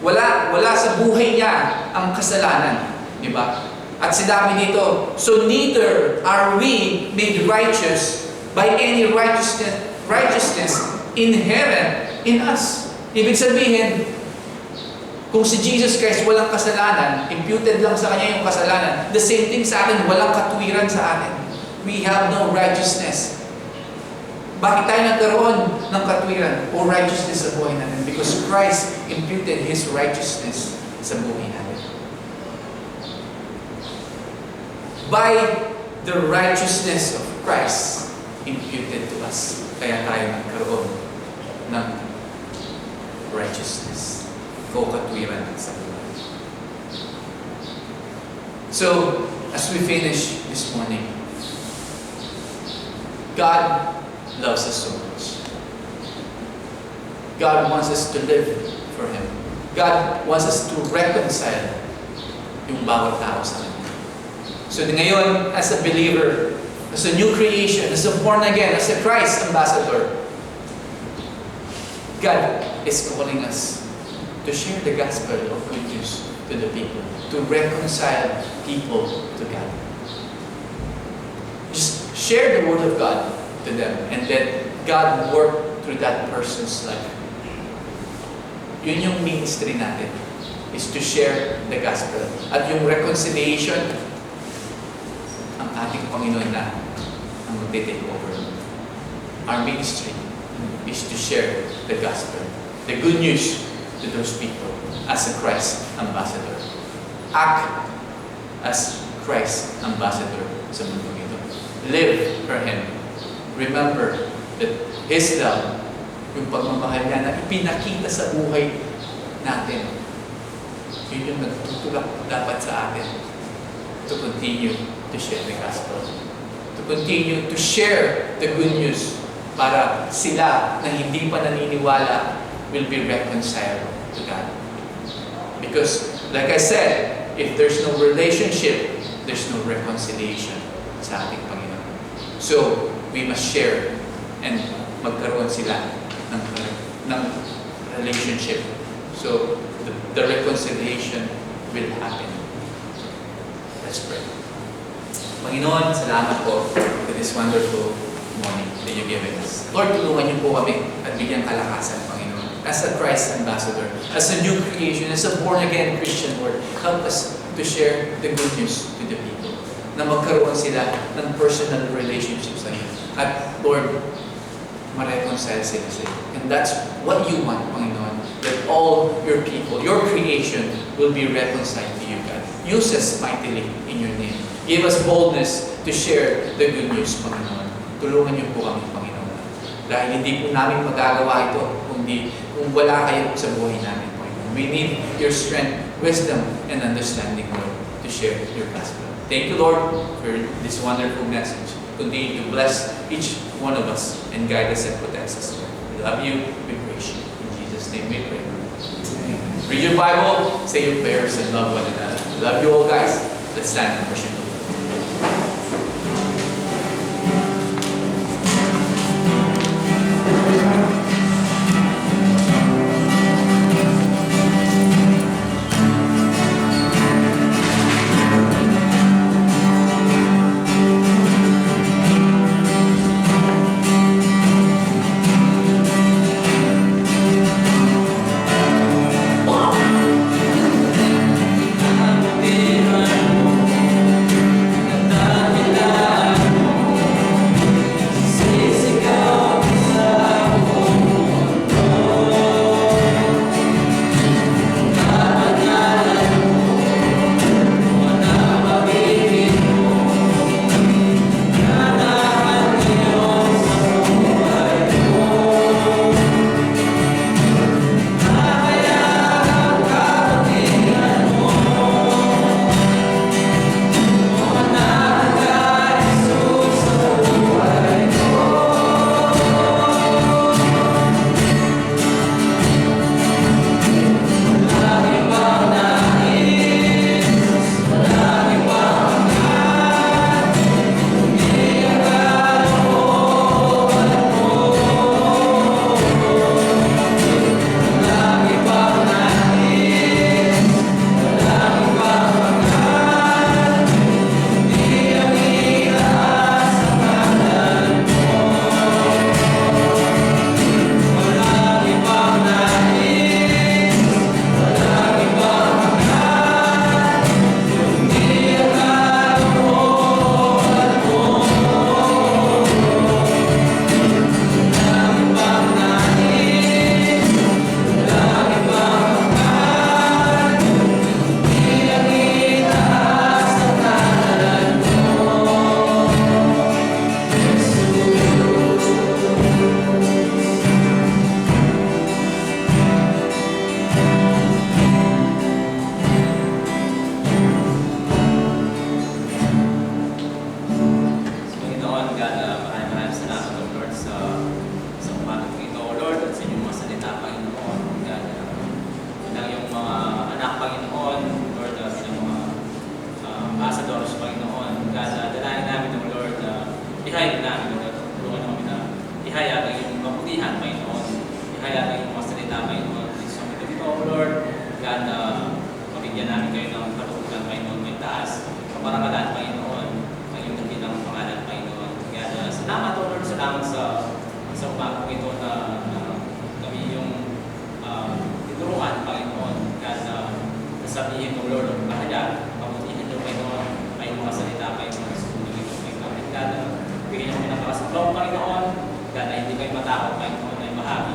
Wala sa buhay niya ang kasalanan. Diba? At sinabi dito, so neither are we made righteous by any righteousness inherent in us. Ibig sabihin, kung si Jesus Christ walang kasalanan, imputed lang sa Kanya yung kasalanan, the same thing sa atin, walang katwiran sa atin. We have no righteousness. Bakit tayo nagkaroon ng katwiran o righteousness sa buhay natin? Because Christ imputed His righteousness sa buhay natin. By the righteousness of Christ imputed to us, kaya tayo nagkaroon ng righteousness o katwiran sa buhay. So, as we finish this morning, God loves us so much. God wants us to live for Him. God wants us to reconcile yung bawat tao sa Kanya. So ngayon, as a believer, as a new creation, as a born again, as a Christ ambassador, God is calling us to share the gospel of good news to the people, to reconcile people to God. Just share the word of God to them, and then God work through that person's life. Yun yung ministry natin, is to share the gospel. At yung reconciliation, ang ating Panginoon na ang mag-take over. Our ministry is to share the gospel, the good news to those people as a Christ ambassador. Act as Christ ambassador sa mundo ito. Live for Him. Remember that His love, yung pagmamahal niya na ipinakita sa buhay natin, yun yung nagtutulak dapat sa atin to continue to share the gospel. To continue to share the good news para sila na hindi pa naniniwala will be reconciled to God. Because, like I said, if there's no relationship, there's no reconciliation sa ating Panginoon. So, we must share and magkaroon sila ng relationship. So, the reconciliation will happen. Let's pray. Panginoon, salamat po for this wonderful morning that you've given us. Lord, tulungan niyo po kami at bigyan kalakasan, Panginoon. As a Christ ambassador, as a new creation, as a born-again Christian, Lord, help us to share the good news to the people. Na magkaroon sila ng personal relationships sa iyo. At Lord, ma-reconcile sila sa iyo. And that's what you want, Panginoon. That all your people, your creation, will be reconciled to you, God. Use us mightily in your name. Give us boldness to share the good news, Panginoon. Tulungan niyo po kami, Panginoon. Dahil hindi po namin magagawa ito kung wala kayo sa buhay namin, Panginoon. We need your strength, wisdom, and understanding, Lord, to share your gospel. Thank you, Lord, for this wonderful message. Continue to bless each one of us and guide us and protect us, Lord. We love you. We praise you. In Jesus' name we pray. Read your Bible, say your prayers, and love one another. We love you all, guys. Let's stand and worship. ihayag namin, tulungan kami na ihayag ang iyong kabutihan, Panginoon. Ihayag ang iyong mga salita, Panginoon. So, ito, O Lord, God, mabigyan namin kayo ng katutunan, Panginoon, may taas. Kaparangalan, Panginoon, ang iyong dakilang pangalan, Panginoon. Kaya salamat, O Lord, salamat sa umagang ito na kami yung tinuruan, Panginoon. Kaya nasabihin, O Lord, ang kahaya, kabutihan niyo, Panginoon, may mga salita, Panginoon, sa mundo ito, Panginoon. Kaya bigyan niyo kami ng lakas ng loob, Panginoon. Kaya hindi kayo matakot, Panginoon, ay bahagi